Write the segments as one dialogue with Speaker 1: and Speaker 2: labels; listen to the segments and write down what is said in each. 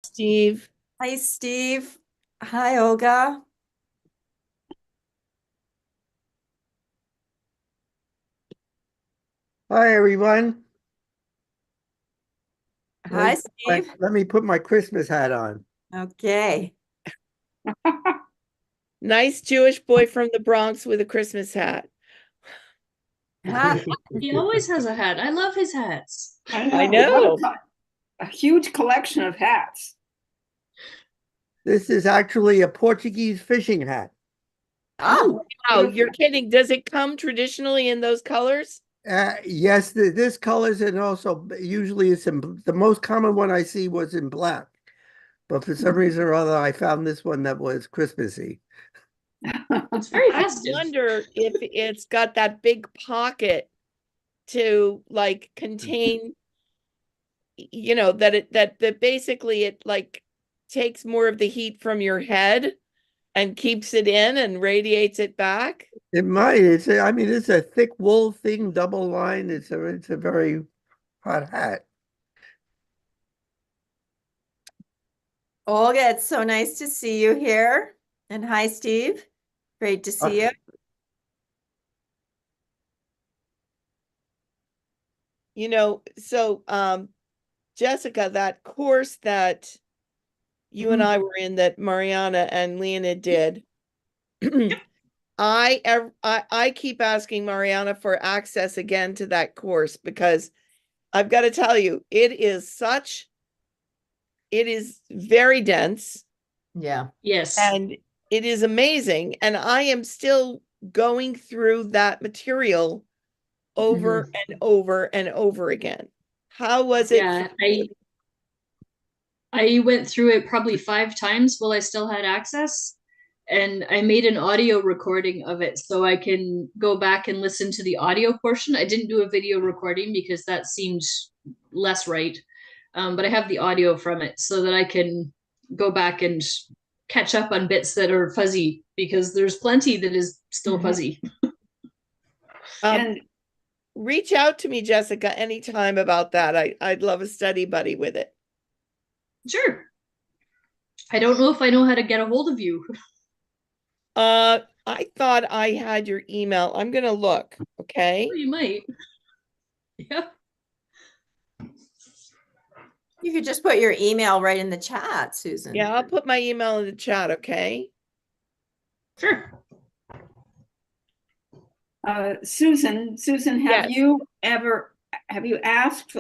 Speaker 1: Steve.
Speaker 2: Hi, Steve. Hi, Olga.
Speaker 3: Hi, everyone.
Speaker 2: Hi, Steve.
Speaker 3: Let me put my Christmas hat on.
Speaker 2: Okay.
Speaker 1: Nice Jewish boy from the Bronx with a Christmas hat.
Speaker 2: Ha.
Speaker 4: He always has a hat. I love his hats.
Speaker 1: I
Speaker 5: What
Speaker 1: know.
Speaker 5: a huge collection of hats.
Speaker 3: This is actually a Portuguese fishing hat.
Speaker 2: Oh,
Speaker 1: Wow, you're kidding. Does it come traditionally in those colors?
Speaker 3: Yes, this colors and also usually it's in the most common one I see was in black, but for some reason or other, I found this one that was Christmassy.
Speaker 4: It's very
Speaker 1: I
Speaker 4: festive.
Speaker 1: wonder if it's got that big pocket to like contain, that basically it like takes more of the heat from your head and keeps it in and radiates it back.
Speaker 3: It might. I mean, it's a thick wool thing, double line. It's a very hot hat.
Speaker 2: Olga, it's so nice to see you here. And hi, Steve. Great to see you.
Speaker 1: Jessica, that course that you and I were in that Mariana and Leonid did, I keep asking Mariana for access again to that course because I've got to tell you, it is very dense
Speaker 2: Yeah.
Speaker 4: Yes.
Speaker 1: and it is amazing. And I am still going through that material over and over and over again. How was it for
Speaker 4: Yeah,
Speaker 1: you?
Speaker 4: I went through it probably 5 times while I still had access, and I made an audio recording of it so I can go back and listen to the audio portion. I didn't do a video recording because that seemed less right. But I have the audio from it so that I can go back and catch up on bits that are fuzzy because there's plenty that is still fuzzy.
Speaker 5: And
Speaker 1: Reach out to me, Jessica, anytime about that. I'd love a study buddy with it.
Speaker 4: Sure. I don't know if I know how to get a hold of you.
Speaker 1: I thought I had your email. I'm gonna look, okay?
Speaker 4: You might. Yeah.
Speaker 2: You could just put your email right in the chat, Susan.
Speaker 1: Yeah, I'll put my email in the chat, okay?
Speaker 4: Sure.
Speaker 5: Susan,
Speaker 1: Yes.
Speaker 5: have you asked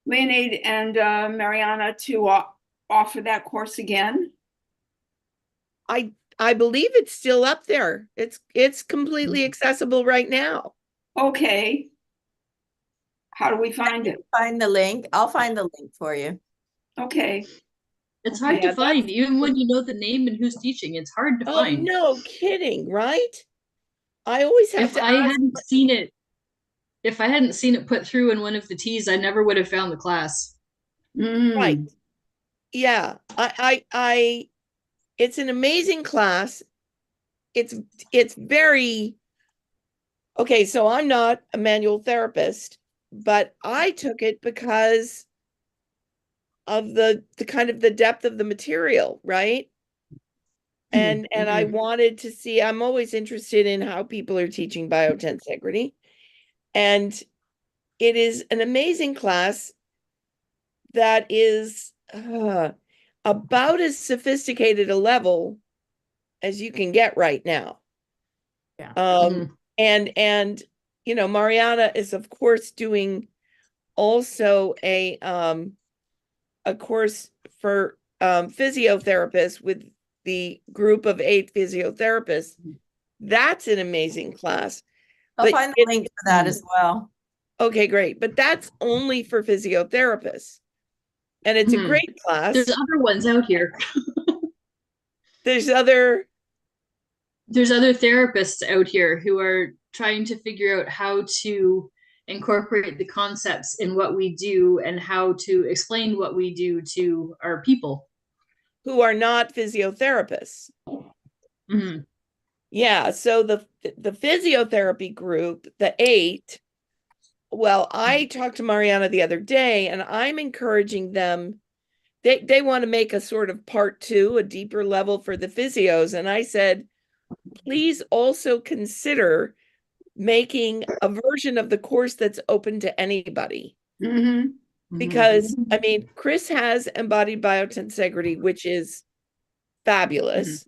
Speaker 5: Leonid and Mariana to offer that course again?
Speaker 1: I believe it's still up there. It's completely accessible right now.
Speaker 5: Okay. How do we find it?
Speaker 2: Find the link. I'll find the link for you.
Speaker 5: Okay.
Speaker 4: It's hard
Speaker 1: Yeah,
Speaker 4: to find, even when you know the name and who's teaching. It's hard to
Speaker 1: Oh,
Speaker 4: find.
Speaker 1: no kidding, right? I always have
Speaker 4: If
Speaker 1: to
Speaker 4: I
Speaker 1: ask.
Speaker 4: hadn't seen it, if I hadn't seen it put through in one of the T's, I never would have found the class.
Speaker 1: Right.
Speaker 5: Mm.
Speaker 1: Yeah. It's an amazing class. It's very okay. So I'm not a manual therapist, but I took it because of the kind of the depth of the material, right? And I wanted to see, I'm always interested in how people are teaching biotensegrity. And it is an amazing class that is about as sophisticated a level as you can get right now.
Speaker 2: Yeah.
Speaker 1: And Mariana is of course doing also a course for physiotherapists with the group of 8 physiotherapists. That's an amazing class.
Speaker 2: I'll
Speaker 1: But
Speaker 2: find the link for that as well.
Speaker 1: okay, great. But that's only for physiotherapists. And it's a great
Speaker 4: There's
Speaker 1: class.
Speaker 4: other ones out here.
Speaker 1: There's other
Speaker 4: There's other therapists out here who are trying to figure out how to incorporate the concepts in what we do and how to explain what we do to our people.
Speaker 1: who are not physiotherapists.
Speaker 4: Mhm.
Speaker 1: Yeah, so the physiotherapy group, the 8, well, I talked to Mariana the other day and I'm encouraging them they want to make a sort of part 2, a deeper level for the physios. And I said, please also consider making a version of the course that's open to anybody.
Speaker 5: Mm-hmm.
Speaker 1: Because I mean, Chris has embodied biotensegrity, which is fabulous.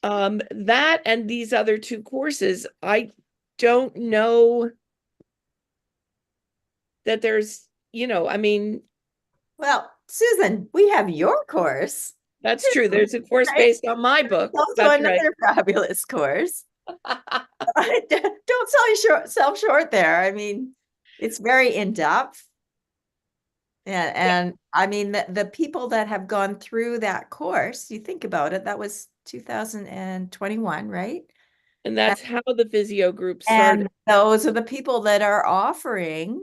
Speaker 1: That and these other 2 courses, I don't know that there's, I mean,
Speaker 2: Well, Susan, we have your course.
Speaker 1: that's true. There's a course
Speaker 2: Right?
Speaker 1: based on my book.
Speaker 2: Also
Speaker 1: That's right.
Speaker 2: another fabulous course. Don't sell yourself short there. I mean, it's very in-depth. And I mean, the people that have gone through that course, you think about it, that was 2021, right?
Speaker 1: And that's how the physio group started.
Speaker 2: And those are the people that are offering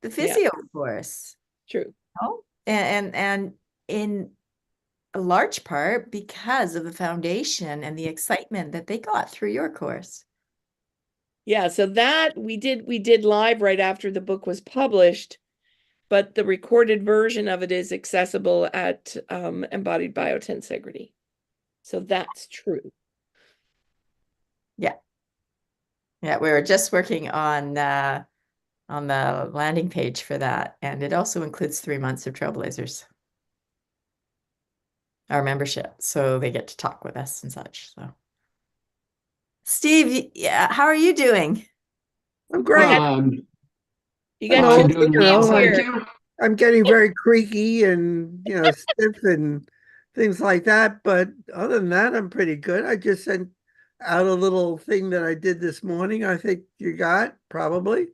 Speaker 2: the physio course.
Speaker 1: True.
Speaker 2: Oh, and in a large part because of the foundation and the excitement that they got through your course.
Speaker 1: Yeah, so that we did live right after the book was published, but the recorded version of it is accessible at Embodied Biotensegrity. So that's true.
Speaker 2: Yeah. Yeah, we were just working on the landing page for that, and it also includes 3 months of Trailblazers, our membership, so they get to talk with us and such. So, Steve, yeah, how are you doing?
Speaker 3: I'm great.
Speaker 1: You got
Speaker 3: Hello,
Speaker 1: two
Speaker 3: you know,
Speaker 1: Steves
Speaker 3: like-
Speaker 1: here.
Speaker 3: I'm getting very creaky and, stiff and things like that. But other than that, I'm pretty good. I just sent out a little thing that I did this morning. I think you got probably.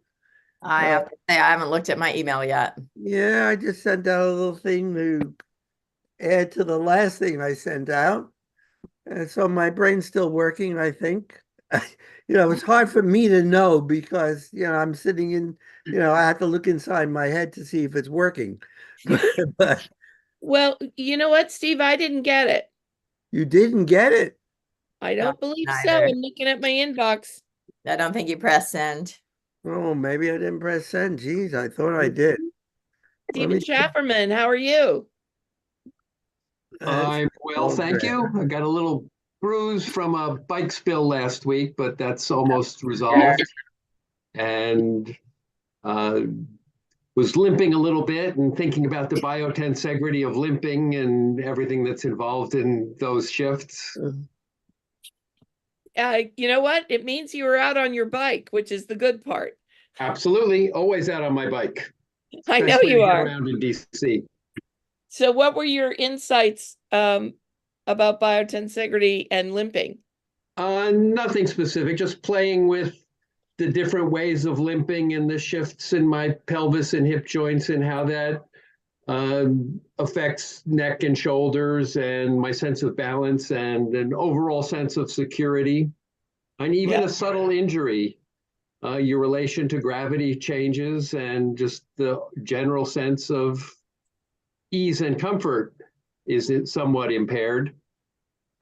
Speaker 2: I have to say, I haven't looked at my email yet.
Speaker 3: Yeah, I just sent out a little thing to add to the last thing I sent out. And so my brain's still working, I think. It's hard for me to know because, I'm sitting in, I have to look inside my head to see if it's working. But
Speaker 1: Well, you know what, Steve? I didn't get it.
Speaker 3: you didn't get it.
Speaker 1: I don't believe so.
Speaker 2: neither.
Speaker 1: I'm looking at my inbox.
Speaker 2: I don't think you press send.
Speaker 3: Oh, maybe I didn't press send. Geez, I thought I did.
Speaker 1: Stephen Schafferman, how are you?
Speaker 3: That's
Speaker 6: I'm well, thank you. I got a little bruise from a bike spill last week, but that's almost resolved. And was limping a little bit and thinking about the biotensegrity of limping and everything that's involved in those shifts.
Speaker 1: You know what? It means you were out on your bike, which is the good part.
Speaker 6: Absolutely, always out on my bike.
Speaker 1: I know
Speaker 6: especially
Speaker 1: you
Speaker 6: to get
Speaker 1: are.
Speaker 6: around in DC.
Speaker 1: So what were your insights about biotensegrity and limping?
Speaker 6: Nothing specific, just playing with the different ways of limping and the shifts in my pelvis and hip joints and how that affects neck and shoulders and my sense of balance and an overall sense of security. And even a subtle injury, your relation to gravity changes and just the general sense of ease and comfort is somewhat impaired.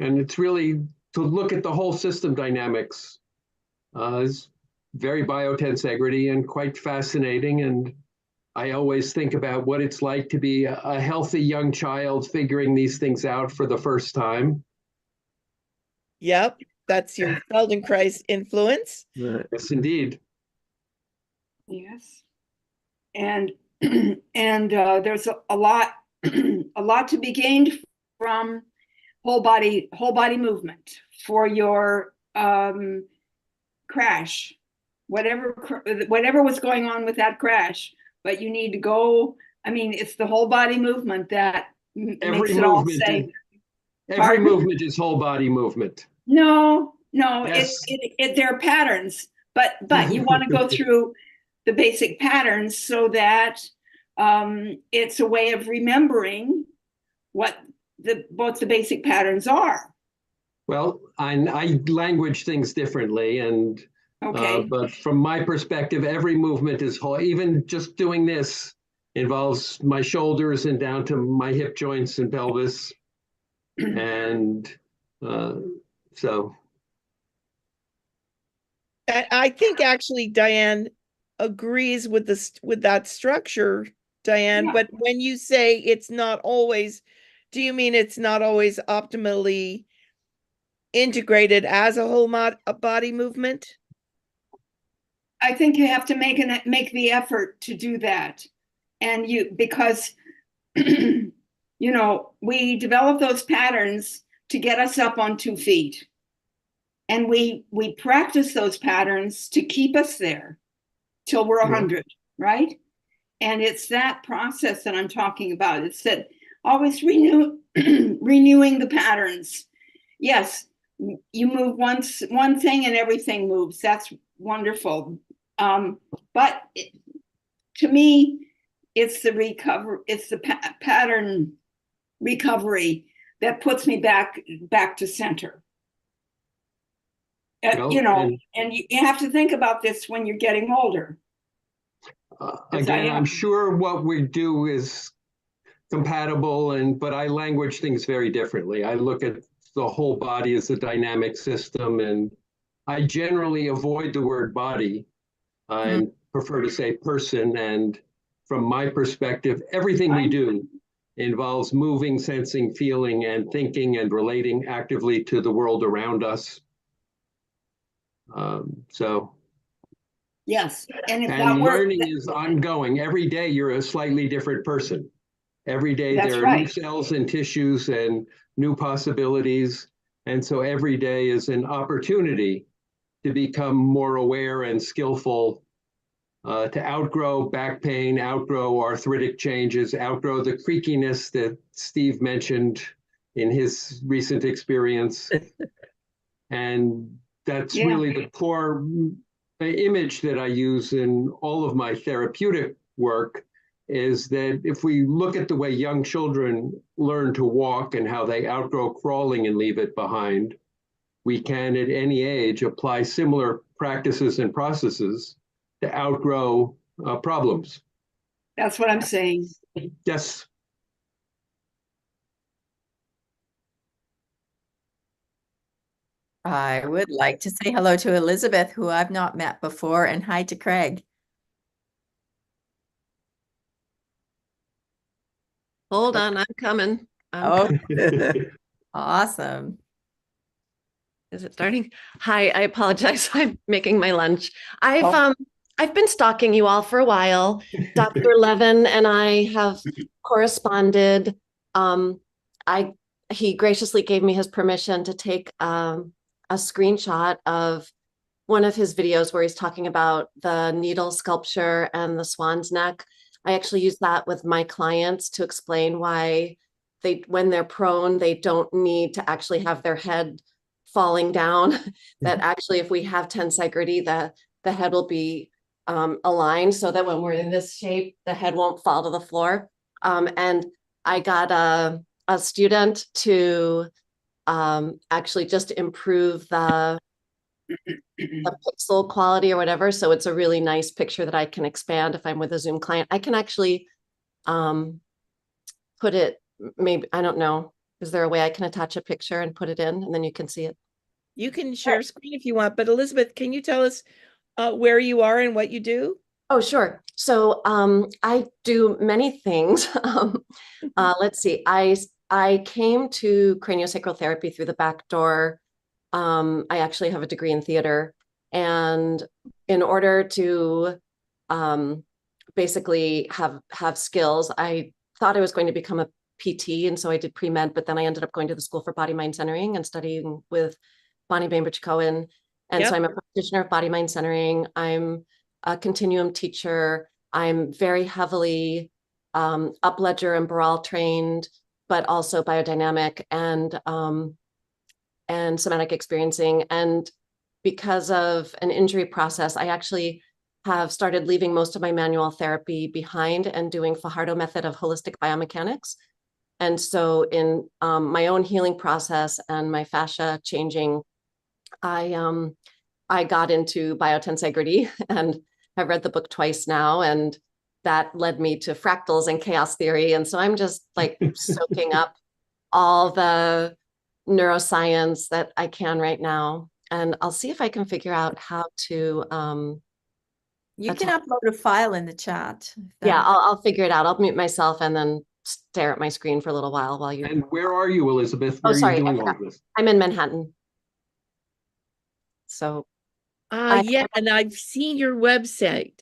Speaker 6: And it's really to look at the whole system dynamics is very biotensegrity and quite fascinating. And I always think about what it's like to be a healthy young child figuring these things out for the first time.
Speaker 1: Yep, that's your Feldenkrais influence.
Speaker 6: Yes, indeed.
Speaker 5: Yes. And and there's a lot a lot to be gained from whole body movement for your crash, whatever was going on with that crash. But you need to go. I mean, it's the whole body movement that makes it all safe.
Speaker 6: Every movement is whole body movement.
Speaker 5: No,
Speaker 6: Yes.
Speaker 5: they're patterns, but you want to go through the basic patterns so that it's a way of remembering what both the basic patterns are.
Speaker 6: Well, I language things differently, and
Speaker 5: Okay.
Speaker 6: but from my perspective, every movement is whole. Even just doing this involves my shoulders and down to my hip joints and pelvis, and so.
Speaker 1: I think actually Diane agrees with that structure, Diane,
Speaker 5: Yeah.
Speaker 1: but when you say it's not always, do you mean it's not always optimally integrated as a whole a body movement?
Speaker 5: I think you have to make the effort to do that. And because you know, we develop those patterns to get us up on 2 feet. And we practice those patterns to keep us there till we're 100, right? And it's that process that I'm talking about. It's that always renewing the patterns. Yes, you move one thing and everything moves. That's wonderful. But to me, it's the pattern recovery that puts me back to center. You know, and you have to think about this when you're getting older.
Speaker 6: Again, I'm sure what we do is compatible, but I language things very differently. I look at the whole body as a dynamic system, and I generally avoid the word body and prefer to say person. And from my perspective, everything we do involves moving, sensing, feeling, and thinking and relating actively to the world around us.
Speaker 5: Yes, and if
Speaker 6: and learning is ongoing. Every day you're a slightly different person. Every day there are new cells and tissues and new possibilities. And so every day is an opportunity to become more aware and skillful, to outgrow back pain, outgrow arthritic changes, outgrow the creakiness that Steve mentioned in his recent experience. And that's really the core image that I use in all of my therapeutic work, is that if we look at the way young children learn to walk and how they outgrow crawling and leave it behind, we can at any age apply similar practices and processes to outgrow problems.
Speaker 5: That's what I'm saying.
Speaker 6: Yes.
Speaker 2: I would like to say hello to Elizabeth, who I've not met before, and hi to Craig.
Speaker 7: Hold on, I'm coming.
Speaker 2: Awesome.
Speaker 7: Is it starting? Hi, I apologize. I'm making my lunch. I've been stalking you all for a while. Dr. Levin and I have corresponded. He graciously gave me his permission to take a screenshot of one of his videos where he's talking about the needle sculpture and the swan's neck. I actually use that with my clients to explain why when they're prone, they don't need to actually have their head falling down. That actually, if we have tensegrity, the head will be aligned so that when we're in this shape, the head won't fall to the floor. And I got a student to actually just improve the pixel quality or whatever. So it's a really nice picture that I can expand if I'm with a Zoom client. I can actually put it, maybe, I don't know. Is there a way I can attach a picture and put it in and then you can see it?
Speaker 1: You can share screen if you want, but Elizabeth, can you tell us where you are and what you do?
Speaker 7: Oh, sure. So I do many things. Let's see. I came to craniosacral therapy through the back door. I actually have a degree in theater. And in order to basically have skills, I thought I was going to become a PT. And so I did pre-med, but then I ended up going to the School for Body Mind Centering and studying with Bonnie Bainbridge Cohen. And so I'm a practitioner of body mind centering. I'm a continuum teacher. I'm very heavily Upledger and Baral trained, but also biodynamic and somatic experiencing. And because of an injury process, I actually have started leaving most of my manual therapy behind and doing Fajardo method of holistic biomechanics. And so in my own healing process and my fascia changing, I got into biotensegrity and I've read the book twice now, and that led me to fractals and chaos theory. And so I'm just like soaking up all the neuroscience that I can right now. And I'll see if I can figure out how to
Speaker 2: You can upload a file in the chat. if
Speaker 7: Yeah,
Speaker 2: that-
Speaker 7: I'll figure it out. I'll mute myself and then stare at my screen for a little while you.
Speaker 6: And where are you, Elizabeth?
Speaker 7: Oh,
Speaker 6: Where are
Speaker 7: sorry,
Speaker 6: you
Speaker 7: I
Speaker 6: doing all
Speaker 7: forgot.
Speaker 6: of this?
Speaker 7: I'm in Manhattan. So
Speaker 1: Yeah, and I've seen your website.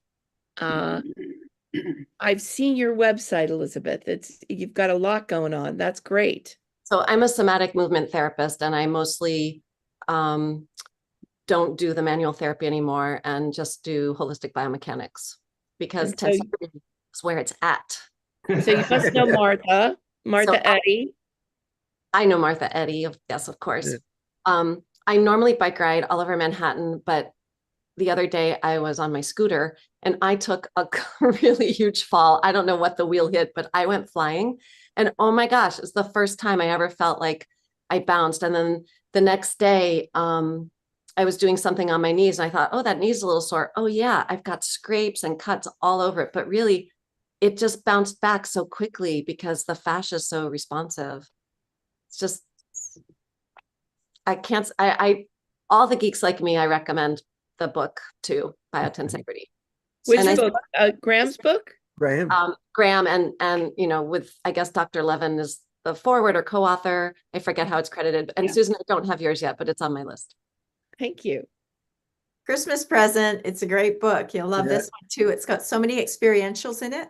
Speaker 1: I've seen your website, Elizabeth. You've got a lot going on. That's great.
Speaker 7: So I'm a somatic movement therapist, and I mostly don't do the manual therapy anymore and just do holistic biomechanics because
Speaker 1: And so-
Speaker 7: tensegrity is where it's at.
Speaker 1: So you must know Martha
Speaker 7: So
Speaker 1: Eddy.
Speaker 7: I know Martha Eddy, yes, of course.
Speaker 3: Yeah.
Speaker 7: I normally bike ride all over Manhattan, but the other day I was on my scooter and I took a really huge fall. I don't know what the wheel hit, but I went flying. And oh my gosh, it's the first time I ever felt like I bounced. And then the next day, I was doing something on my knees and I thought, oh, that knee's a little sore. Oh yeah, I've got scrapes and cuts all over it. But really, it just bounced back so quickly because the fascia is so responsive. It's just, all the geeks like me, I recommend the book too, Biotensegrity.
Speaker 1: Which
Speaker 7: And
Speaker 1: book? Graham's book?
Speaker 3: Graham.
Speaker 7: Graham and with, I guess, Dr. Levin is the forward or co-author. I forget how it's credited. And
Speaker 5: Yeah.
Speaker 7: Susan, I don't have yours yet, but it's on my list.
Speaker 1: Thank you.
Speaker 2: Christmas present. It's a great book. You'll love
Speaker 3: Yeah.
Speaker 2: this one too. It's got so many experientials in it,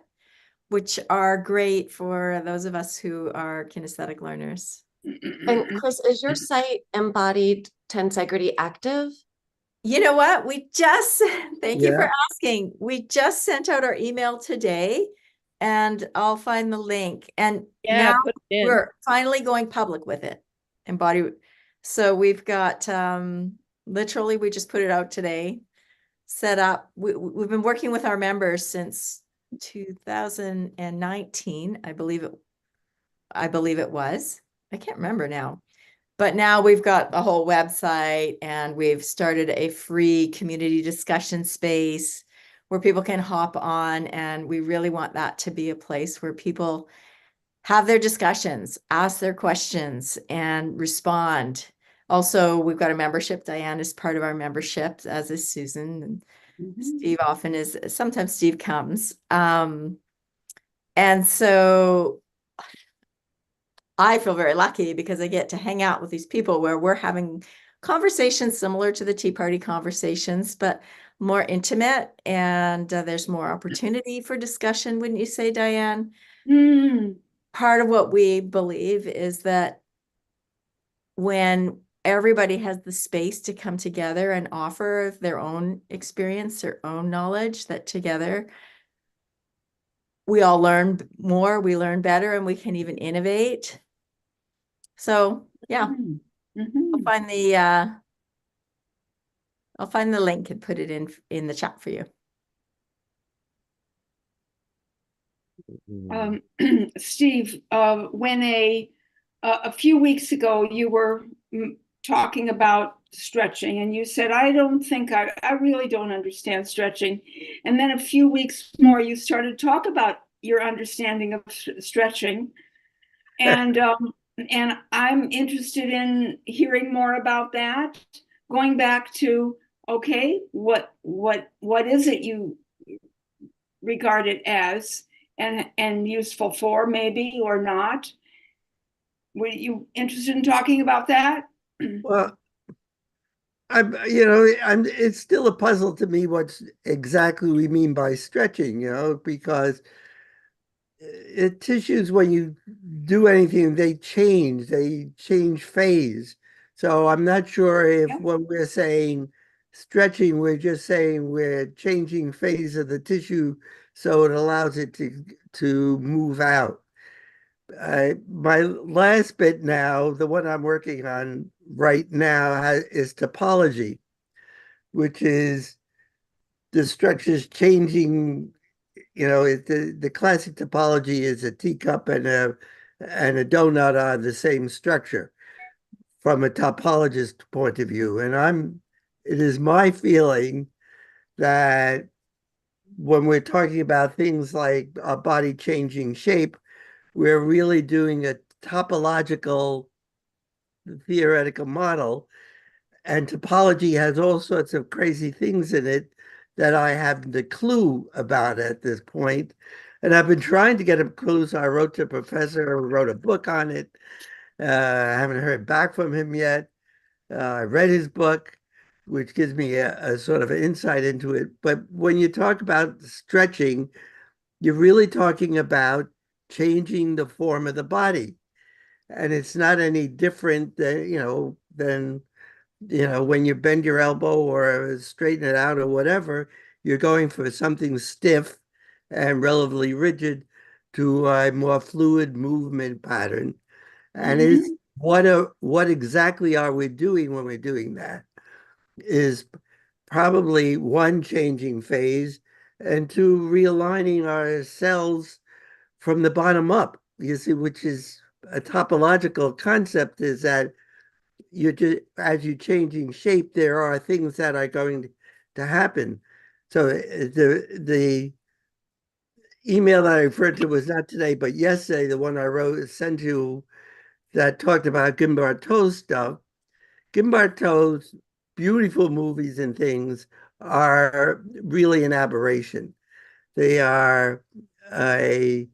Speaker 2: which are great for those of us who are kinesthetic learners.
Speaker 7: And Chris, is your site Embodied Tensegrity active?
Speaker 2: You know what? Thank you for
Speaker 3: Yeah.
Speaker 2: asking. We just sent out our email today and I'll find the link. And
Speaker 1: Yeah,
Speaker 2: now
Speaker 1: put it in.
Speaker 2: we're finally going public with it. So we've got, literally, we just put it out today, set up. We've been working with our members since 2019, I believe it was. I can't remember now. But now we've got a whole website and we've started a free community discussion space where people can hop on. And we really want that to be a place where people have their discussions, ask their questions and respond. Also, we've got a membership. Diane is part of our membership, as is Susan. And Steve often is. Sometimes Steve comes. And so I feel very lucky because I get to hang out with these people where we're having conversations similar to the Tea Party conversations, but more intimate, and there's more opportunity for discussion, wouldn't you say, Diane? Part of what we believe is that when everybody has the space to come together and offer their own experience, their own knowledge, that together we all learn more, we learn better, and we can even innovate. So yeah, I'll find the link and put it in the chat for you.
Speaker 5: Steve, when a few weeks ago you were talking about stretching and you said, I really don't understand stretching. And then a few weeks more, you started to talk about your understanding of stretching. And I'm interested in hearing more about that. Going back to, okay, what is it you regard it as and useful for, maybe, or not? Were you interested in talking about that?
Speaker 3: Well, it's still a puzzle to me what exactly we mean by stretching, because tissues, when you do anything, they change phase. So I'm not sure if when we're saying stretching, we're just saying we're changing phase of the tissue so it allows it to move out. My last bit now, the one I'm working on right now is topology, which is the structures changing. The classic topology is a teacup and a donut are the same structure from a topologist point of view. And it is my feeling that when we're talking about things like our body changing shape, we're really doing a topological theoretical model. And topology has all sorts of crazy things in it that I haven't a clue about at this point. And I've been trying to get a clue, so I wrote to a professor who wrote a book on it. I haven't heard back from him yet. I read his book, which gives me a sort of insight into it. But when you talk about stretching, you're really talking about changing the form of the body. And it's not any different than, when you bend your elbow or straighten it out or whatever, you're going for something stiff and relatively rigid to a more fluid movement pattern. And it's what exactly are we doing when we're doing that is probably one, changing phase, and two, realigning our cells from the bottom up. You see, which is a topological concept, is that you just as you're changing shape, there are things that are going to happen. So the email that I referred to was not today, but yesterday, the one I wrote sent you that talked about Gimbarto's stuff. Gimbarto's beautiful movies and things are really an aberration. They are a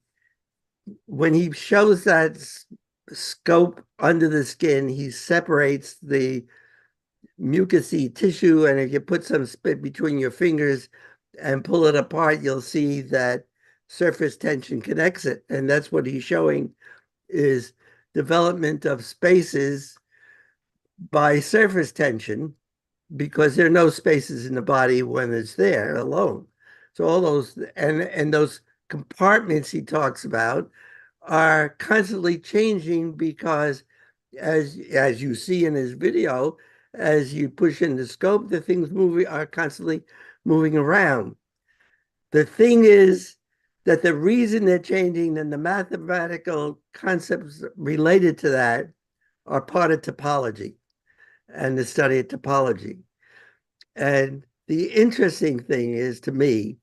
Speaker 3: when he shows that scope under the skin, he separates the mucousy tissue, and if you put some spit between your fingers and pull it apart, you'll see that surface tension connects it. And that's what he's showing is development of spaces by surface tension, because there are no spaces in the body when it's there alone. So all those and those compartments he talks about are constantly changing because as you see in his video, as you push in the scope, the things moving are constantly moving around. The thing is that the reason they're changing and the mathematical concepts related to that are part of topology and the study of topology. And the interesting thing is, to me,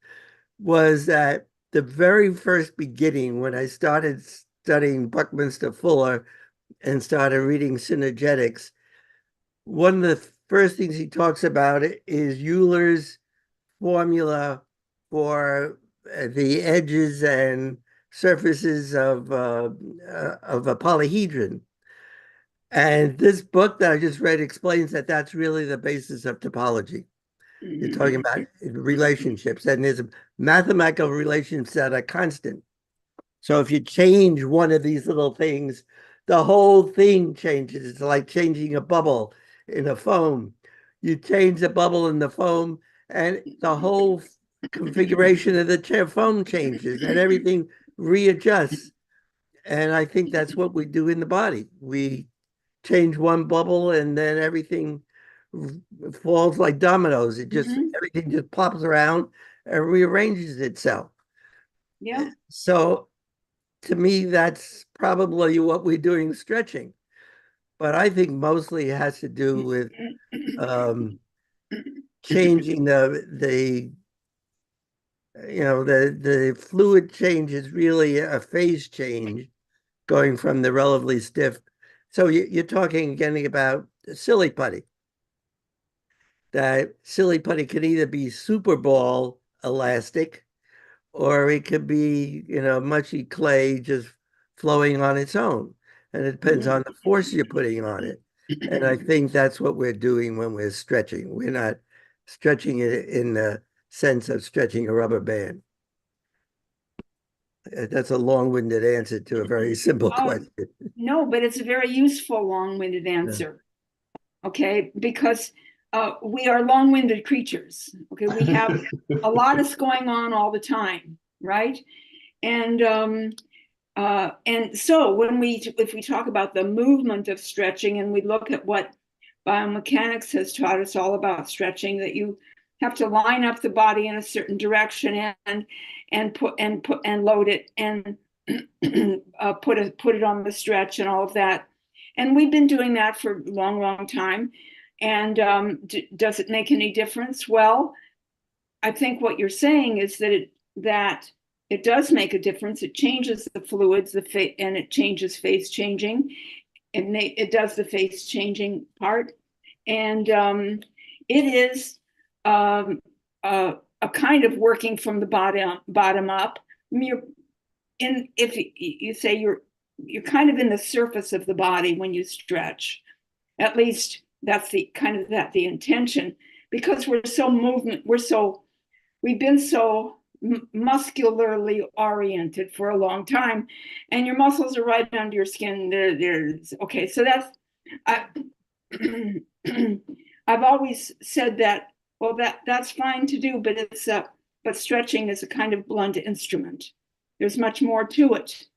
Speaker 3: was that the very first beginning, when I started studying Buckminster Fuller and started reading synergetics, one of the first things he talks about is Euler's formula for the edges and surfaces of a polyhedron. And this book that I just read explains that that's really the basis of topology. You're talking about relationships, and there's mathematical relationships that are constant. So if you change one of these little things, the whole thing changes. It's like changing a bubble in a foam. You change the bubble in the foam, and the whole configuration of the foam changes, and everything readjusts. And I think that's what we do in the body. We change one bubble, and then everything falls like dominoes. It just everything just plops around and rearranges itself.
Speaker 5: Yeah.
Speaker 3: So to me, that's probably what we're doing stretching. But I think mostly it has to do with changing the fluid change is really a phase change going from the relatively stiff. So you're talking again about silly putty. That silly putty could either be super ball elastic, or it could be, mushy clay just flowing on its own. And it depends on the force you're putting on it. And I think that's what we're doing when we're stretching. We're not stretching it in the sense of stretching a rubber band. That's a long-winded answer to a very simple question.
Speaker 5: No, but it's a very useful long-winded answer. Okay, because we are long-winded creatures. Okay, we have a lot is going on all the time, right? And so if we talk about the movement of stretching, and we look at what biomechanics has taught us all about stretching, that you have to line up the body in a certain direction and load it and put it on the stretch and all of that. And we've been doing that for a long, long time. And does it make any difference? Well, I think what you're saying is that it does make a difference. It changes the fluids, and it changes phase changing. It does the phase changing part. And it is a kind of working from the bottom up. I mean, if you say you're kind of in the surface of the body when you stretch. At least that's the intention, because we've been so muscularly oriented for a long time, and your muscles are right under your skin. There's okay. So I've always said that. Well, that's fine to do, but stretching is a kind of blunt instrument. There's much more to it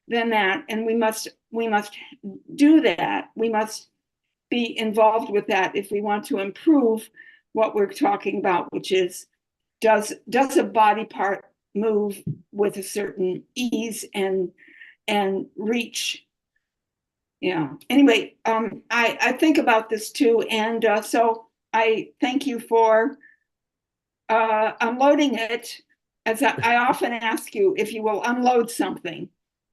Speaker 5: than that, and we must do that. We must be involved with that if we want to improve what we're talking about, which is does a body part move with a certain ease and reach. Yeah. Anyway, I think about this too, and so I thank you for unloading it. As I often ask you if you will unload something,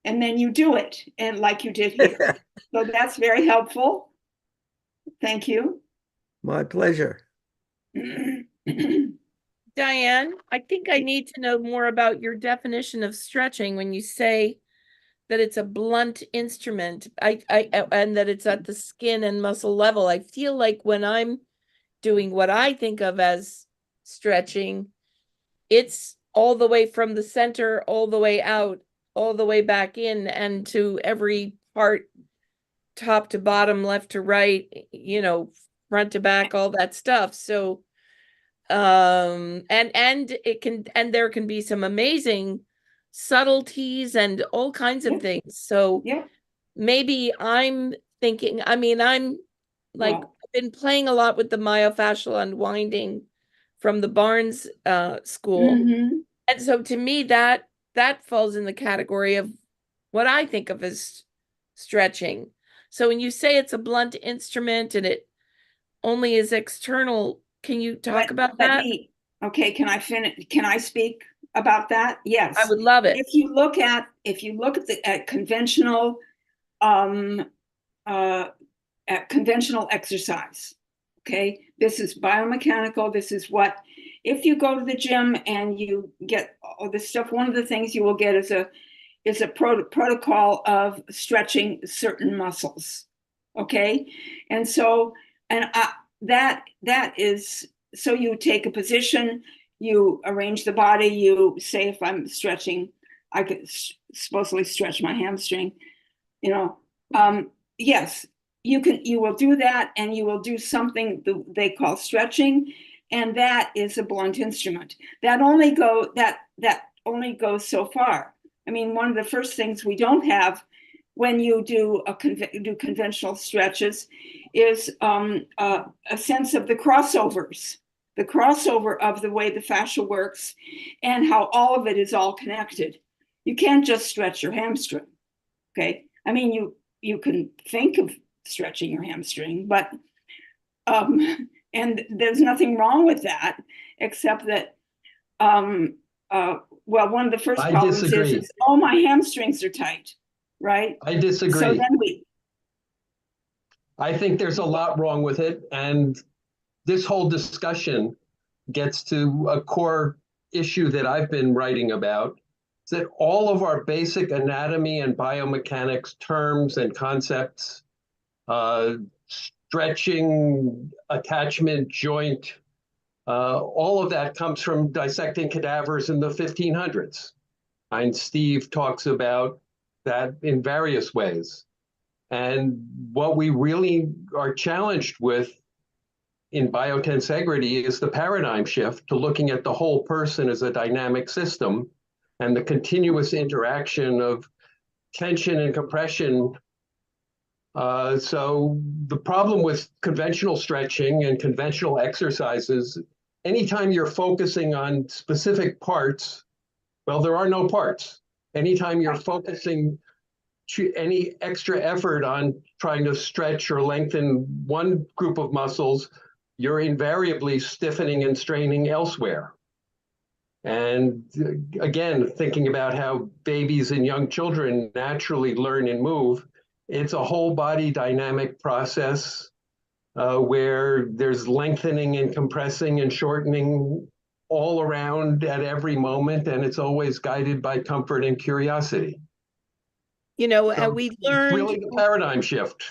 Speaker 5: and then you do it, and like you did here. So that's very helpful. Thank you.
Speaker 3: My pleasure.
Speaker 1: Diane, I think I need to know more about your definition of stretching when you say that it's a blunt instrument. And that it's at the skin and muscle level. I feel like when I'm doing what I think of as stretching, it's all the way from the center, all the way out, all the way back in, and to every part, top to bottom, left to right, front to back, all that stuff. So and there can be some amazing subtleties and all kinds of things. So
Speaker 5: Yeah.
Speaker 1: maybe I'm thinking, I'm like, I've been playing a lot with the myofascial unwinding from the Barnes school.
Speaker 5: Mhm.
Speaker 1: And so to me, that falls in the category of what I think of as stretching. So when you say it's a blunt instrument and it only is external, can you talk about that?
Speaker 5: Okay, can I finish? Can I speak about that? Yes.
Speaker 1: I would love it.
Speaker 5: If you look at conventional exercise, okay, this is biomechanical. This is what, if you go to the gym and you get all this stuff, one of the things you will get is a protocol of stretching certain muscles. Okay, and so that is, so you take a position, you arrange the body, you say, if I'm stretching, I could supposedly stretch my hamstring, yes, you will do that, and you will do something they call stretching, and that is a blunt instrument. That only goes so far. I mean, one of the first things we don't have when you do conventional stretches is a sense of the crossovers, the crossover of the way the fascia works and how all of it is all connected. You can't just stretch your hamstring, okay? I mean, you can think of stretching your hamstring, but and there's nothing wrong with that, except that well, one of the first problems is, oh, my hamstrings are tight, right?
Speaker 6: I disagree.
Speaker 5: So then
Speaker 6: I think there's a lot wrong with it, and this whole discussion gets to a core issue that I've been writing about, is that all of our basic anatomy and biomechanics terms and concepts, stretching, attachment, joint, all of that comes from dissecting cadavers in the 1500s. And Steve talks about that in various ways. And what we really are challenged with in biotensegrity is the paradigm shift to looking at the whole person as a dynamic system and the continuous interaction of tension and compression. So the problem with conventional stretching and conventional exercises, anytime you're focusing on specific parts, well, there are no parts. Anytime you're focusing any extra effort on trying to stretch or lengthen one group of muscles, you're invariably stiffening and straining elsewhere. And again, thinking about how babies and young children naturally learn and move, it's a whole body dynamic process where there's lengthening and compressing and shortening all around at every moment, and it's always guided by comfort and curiosity.
Speaker 1: You know,
Speaker 6: So
Speaker 1: and we
Speaker 6: it's
Speaker 1: learned,
Speaker 6: really the paradigm shift.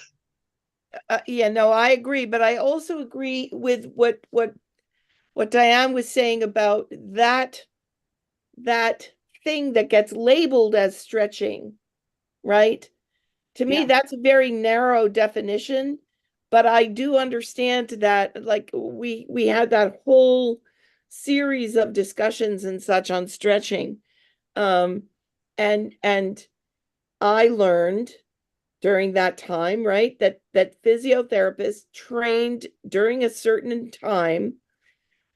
Speaker 1: yeah, no, I agree, but I also agree with what Diane was saying about that thing that gets labeled as stretching, right? To me,
Speaker 5: Yeah.
Speaker 1: that's a very narrow definition, but I do understand that, like, we had that whole series of discussions and such on stretching. And I learned during that time, right, that physiotherapists trained during a certain time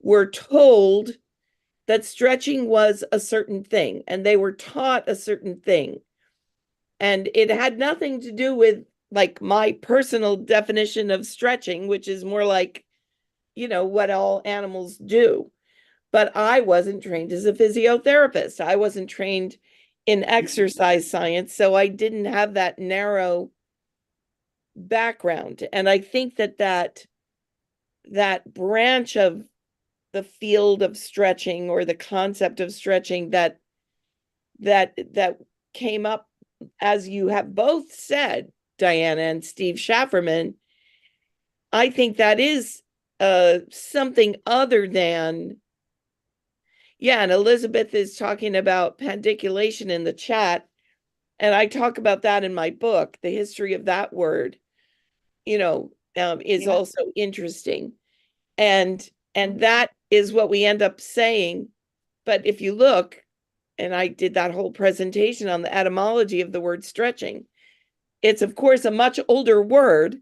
Speaker 1: were told that stretching was a certain thing, and they were taught a certain thing. And it had nothing to do with like my personal definition of stretching, which is more like, what all animals do. But I wasn't trained as a physiotherapist. I wasn't trained in exercise science, so I didn't have that narrow background. And I think that branch of the field of stretching, or the concept of stretching, that came up, as you have both said, Diana and Steve Schafferman, I think that is something other than, yeah, and Elizabeth is talking about pandiculation in the chat, and I talk about that in my book. The history of that word, is
Speaker 5: Yeah.
Speaker 1: also interesting. And that is what we end up saying. But if you look, and I did that whole presentation on the etymology of the word stretching, it's of course a much older word,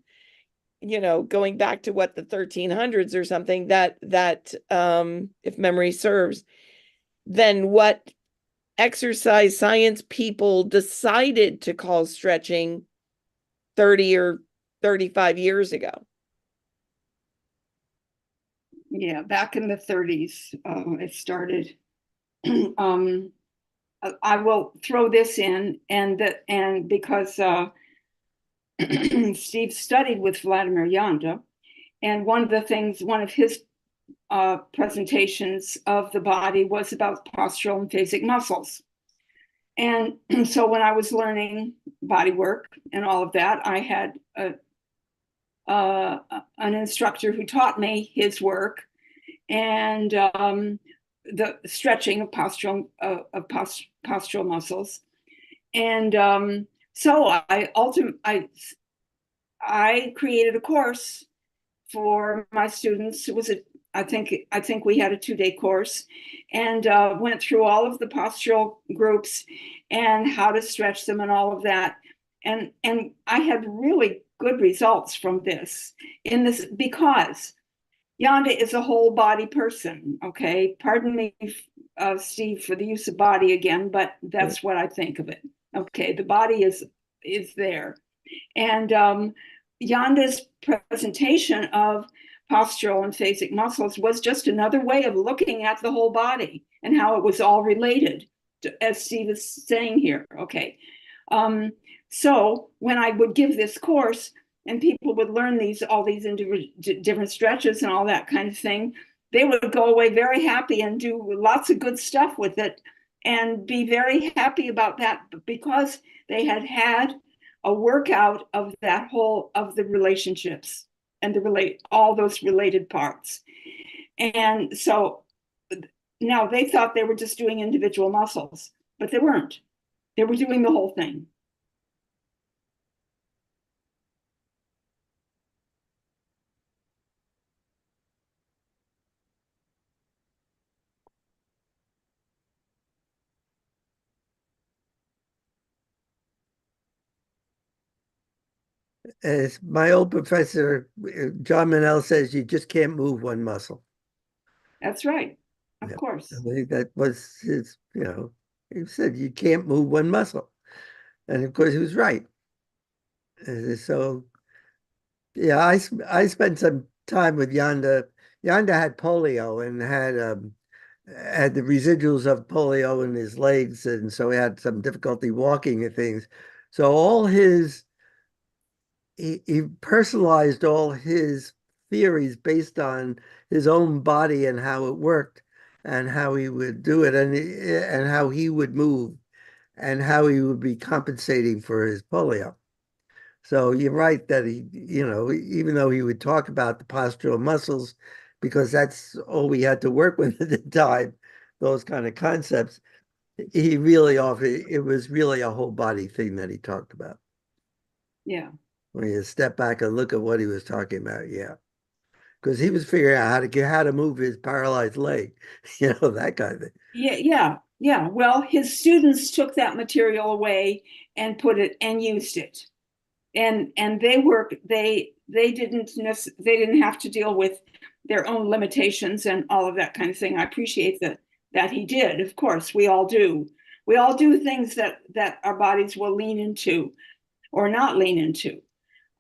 Speaker 1: going back to what, the 1300s or something, that if memory serves, than what exercise science people decided to call stretching 30 or 35 years ago.
Speaker 5: Yeah, back in the 30s, it started. I will throw this in, and because Steve studied with Vladimir Yanda, and one of his presentations of the body was about postural and phasic muscles. And so when I was learning body work and all of that, I had an instructor who taught me his work, and the stretching of postural muscles. And so I created a course for my students. It was I think we had a 2-day course, and went through all of the postural groups and how to stretch them and all of that. And I had really good results from this, because Yanda is a whole body person. Okay, pardon me, Steve, for the use of body again, but that's what I think of it. Okay, the body is there, and Yanda's presentation of postural and phasic muscles was just another way of looking at the whole body and how it was all related, as Steve is saying here. Okay, so when I would give this course, and people would learn all these different stretches and all that kind of thing, they would go away very happy and do lots of good stuff with it, and be very happy about that, because they had a workout of the relationships and all those related parts. And so now they thought they were just doing individual muscles, but they weren't. They were doing the whole thing.
Speaker 3: As my old professor, John Manel, says, you just can't move one muscle.
Speaker 5: That's right. Of
Speaker 3: Yeah.
Speaker 5: course.
Speaker 3: I think that was his, he said you can't move one muscle. And of course he was right. So, yeah, I spent some time with Yanda. Yanda had polio and had the residuals of polio in his legs, and so he had some difficulty walking and things. So he personalized all his theories based on his own body and how it worked. and how he would do it, and how he would move, and how he would be compensating for his polio. So you're right that he, even though he would talk about the postural muscles, because that's all we had to work with at the time, those kind of concepts, he really it was really a whole body thing that he talked about.
Speaker 5: Yeah.
Speaker 3: When you step back and look at what he was talking about, yeah. Because he was figuring out how to move his paralyzed leg, that kind of thing.
Speaker 5: Yeah. Well, his students took that material away and put it and used it. And they didn't have to deal with their own limitations and all of that kind of thing. I appreciate that he did. Of course, we all do. We all do things that our bodies will lean into or not lean into.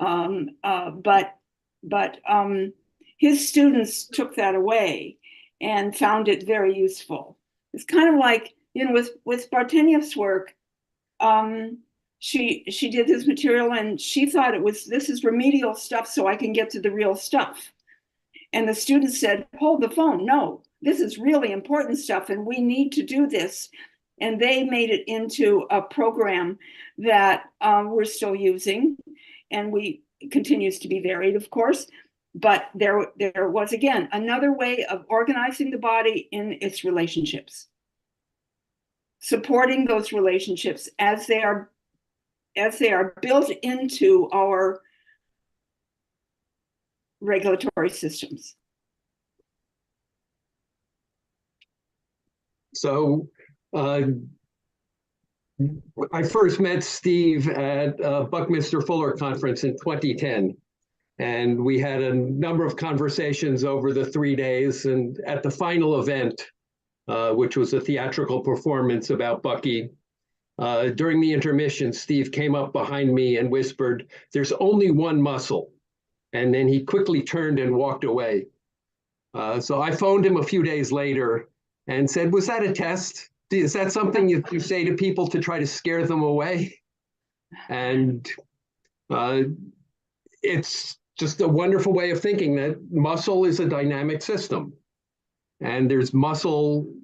Speaker 5: But his students took that away and found it very useful. It's kind of like, with Barteniev's work, she did this material and she thought this is remedial stuff so I can get to the real stuff. And the students said, hold the phone. No, this is really important stuff and we need to do this. And they made it into a program that we're still using, and continues to be varied, of course. But there was, again, another way of organizing the body in its relationships, supporting those relationships as they are built into our regulatory systems.
Speaker 6: So I first met Steve at Buckminster Fuller Conference in 2010. And we had a number of conversations over the 3 days. And at the final event, which was a theatrical performance about Bucky, during the intermission, Steve came up behind me and whispered, "There's only one muscle." And then he quickly turned and walked away. So I phoned him a few days later and said, "Was that a test? Is that something you say to people to try to scare them away?" And it's just a wonderful way of thinking that muscle is a dynamic system. And there's muscle,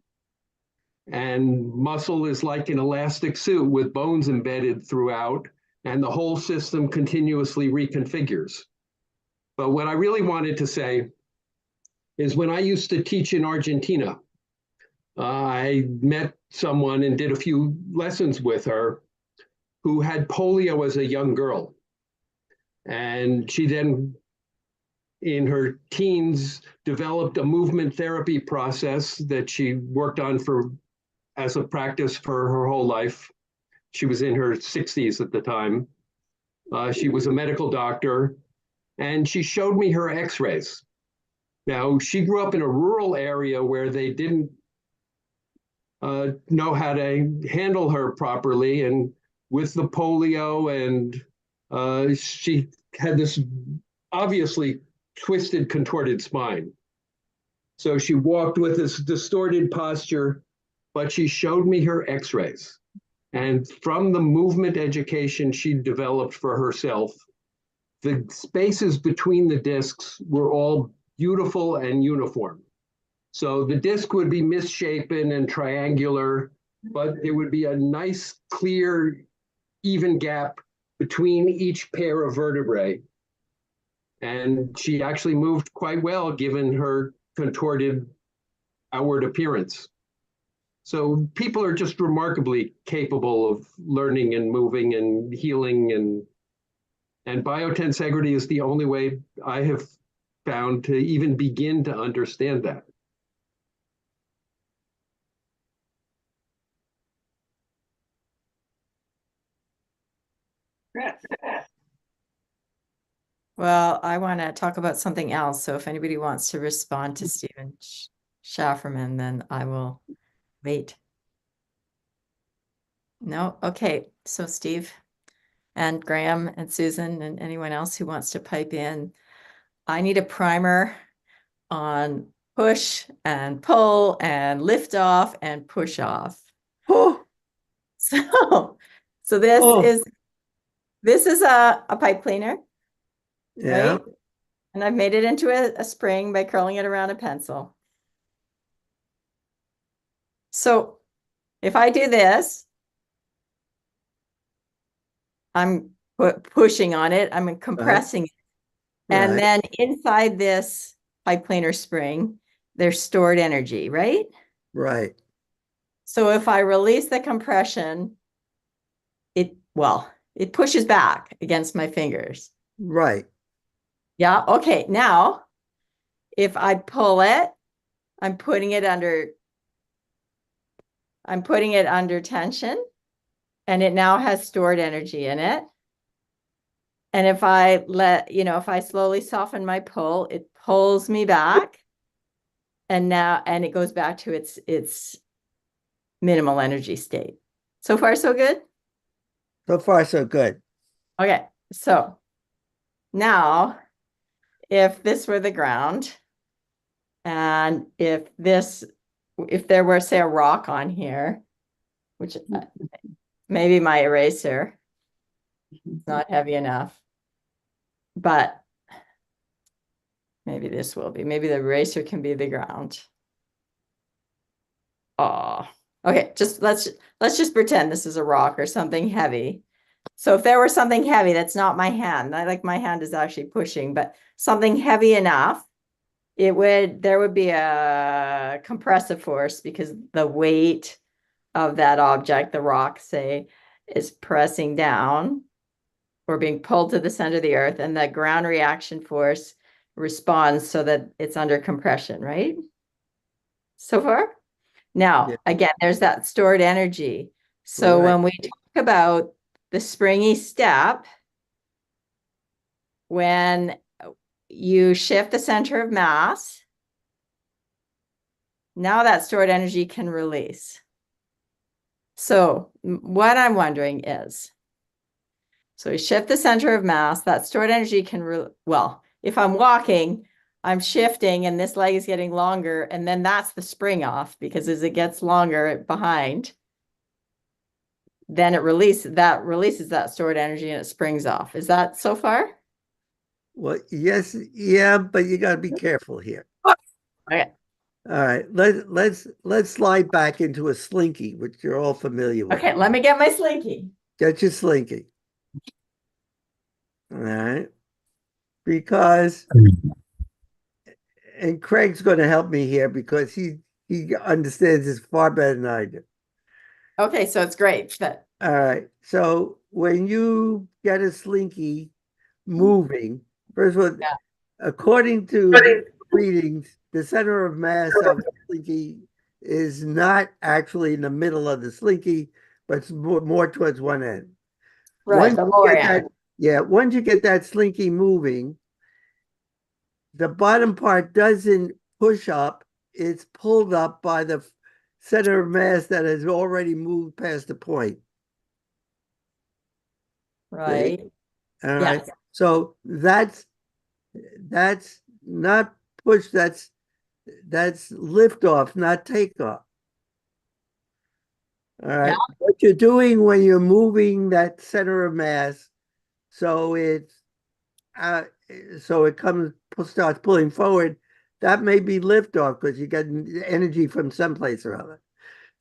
Speaker 6: and muscle is like an elastic suit with bones embedded throughout, and the whole system continuously reconfigures. But what I really wanted to say is when I used to teach in Argentina, I met someone and did a few lessons with her who had polio as a young girl. And she then, in her teens, developed a movement therapy process that she worked on as a practice for her whole life. She was in her 60s at the time. She was a medical doctor, and she showed me her x-rays. Now, she grew up in a rural area where they didn't know how to handle her properly, and with the polio, and she had this obviously twisted, contorted spine. So she walked with this distorted posture, but she showed me her x-rays. And from the movement education she developed for herself, the spaces between the discs were all beautiful and uniform. So the disc would be misshapen and triangular, but there would be a nice, clear, even gap between each pair of vertebrae. And she actually moved quite well given her contorted outward appearance. So people are just remarkably capable of learning and moving and healing, and biotensegrity is the only way I have found to even begin to understand that.
Speaker 2: Well, I want to talk about something else. So if anybody wants to respond to Stephen Schafferman, then I will wait. No? Okay. So Steve and Graham and Susan and anyone else who wants to pipe in, I need a primer on push and pull and lift off and push off.
Speaker 3: Oh,
Speaker 2: So this
Speaker 3: Oh.
Speaker 2: is a pipe cleaner.
Speaker 3: yeah.
Speaker 2: Right? And I've made it into a spring by curling it around a pencil. So if I do this, I'm pushing on it, I'm compressing it. And
Speaker 3: Right.
Speaker 2: then inside this pipe cleaner spring, there's stored energy, right?
Speaker 3: Right.
Speaker 2: So if I release the compression, it pushes back against my fingers.
Speaker 3: Right.
Speaker 2: Yeah. Okay. Now, if I pull it, I'm putting it under tension, and it now has stored energy in it. And if I if I slowly soften my pull, it pulls me back. And it goes back to its minimal energy state. So far, so good?
Speaker 3: So far, so good.
Speaker 2: Okay. So now, if this were the ground, and if there were, say, a rock on here, which maybe my eraser is not heavy enough, but maybe this will be. Maybe the eraser can be the ground. Oh, okay. Let's just pretend this is a rock or something heavy. So if there were something heavy, that's not my hand. My hand is actually pushing, but something heavy enough, there would be a compressive force because the weight of that object, the rock, say, is pressing down or being pulled to the center of the earth, and the ground reaction force responds so that it's under compression, right? So far? Now,
Speaker 3: Yeah.
Speaker 2: again, there's that stored energy. So
Speaker 3: Right.
Speaker 2: when we talk about the springy step, when you shift the center of mass, now that stored energy can release. So what I'm wondering is, so we shift the center of mass, that stored energy can, if I'm walking, I'm shifting and this leg is getting longer, and then that's the spring off, because as it gets longer behind, then it releases that stored energy and it springs off. Is that so far?
Speaker 3: Well, yes, yeah, but you got to be careful here.
Speaker 2: Okay.
Speaker 3: All right, let's slide back into a slinky, which you're all familiar with.
Speaker 2: Okay, let me get my slinky.
Speaker 3: Get your slinky. All right, because, and Craig's going to help me here because he understands this far better than I do.
Speaker 2: Okay, so it's great.
Speaker 3: All right, so when you get a slinky moving, first of all,
Speaker 2: Yeah.
Speaker 3: according to readings, the center of mass of the slinky is not actually in the middle of the slinky, but it's more towards one end.
Speaker 2: Right,
Speaker 3: Once
Speaker 2: the
Speaker 3: you
Speaker 2: lower
Speaker 3: get
Speaker 2: end.
Speaker 3: once you get that slinky moving, the bottom part doesn't push up, it's pulled up by the center of mass that has already moved past the point.
Speaker 2: Right.
Speaker 3: All
Speaker 2: Yeah.
Speaker 3: right. So that's not push, that's liftoff, not takeoff. All right.
Speaker 2: Yeah.
Speaker 3: What you're doing when you're moving that center of mass, so it starts pulling forward, that may be liftoff because you get energy from someplace or other.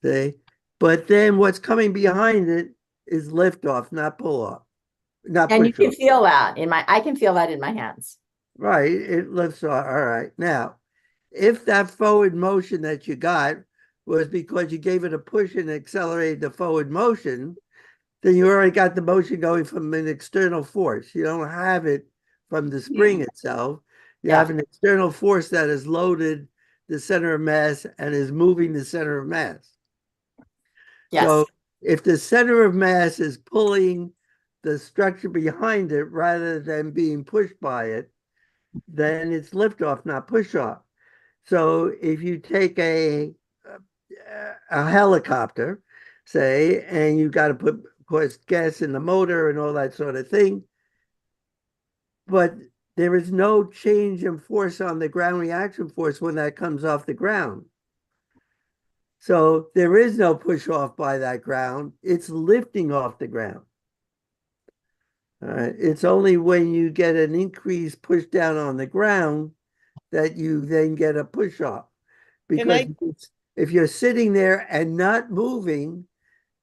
Speaker 3: See? But then what's coming behind it is liftoff, not pull off, not
Speaker 2: And you
Speaker 3: push
Speaker 2: can
Speaker 3: off.
Speaker 2: feel that I can feel that in my hands.
Speaker 3: Right. It lifts off. All right. Now, if that forward motion that you got was because you gave it a push and accelerated the forward motion, then you already got the motion going from an external force. You don't have it from the spring itself. You have an external force that has loaded the center of mass and is moving the center of mass.
Speaker 2: Yes.
Speaker 3: So if the center of mass is pulling the structure behind it rather than being pushed by it, then it's liftoff, not push off. So if you take a helicopter, say, and you got to put, of course, gas in the motor and all that sort of thing, but there is no change in force on the ground reaction force when that comes off the ground. So there is no push off by that ground. It's lifting off the ground. All right. It's only when you get an increased push down on the ground that you then get a push off. Because If you're sitting there and not moving,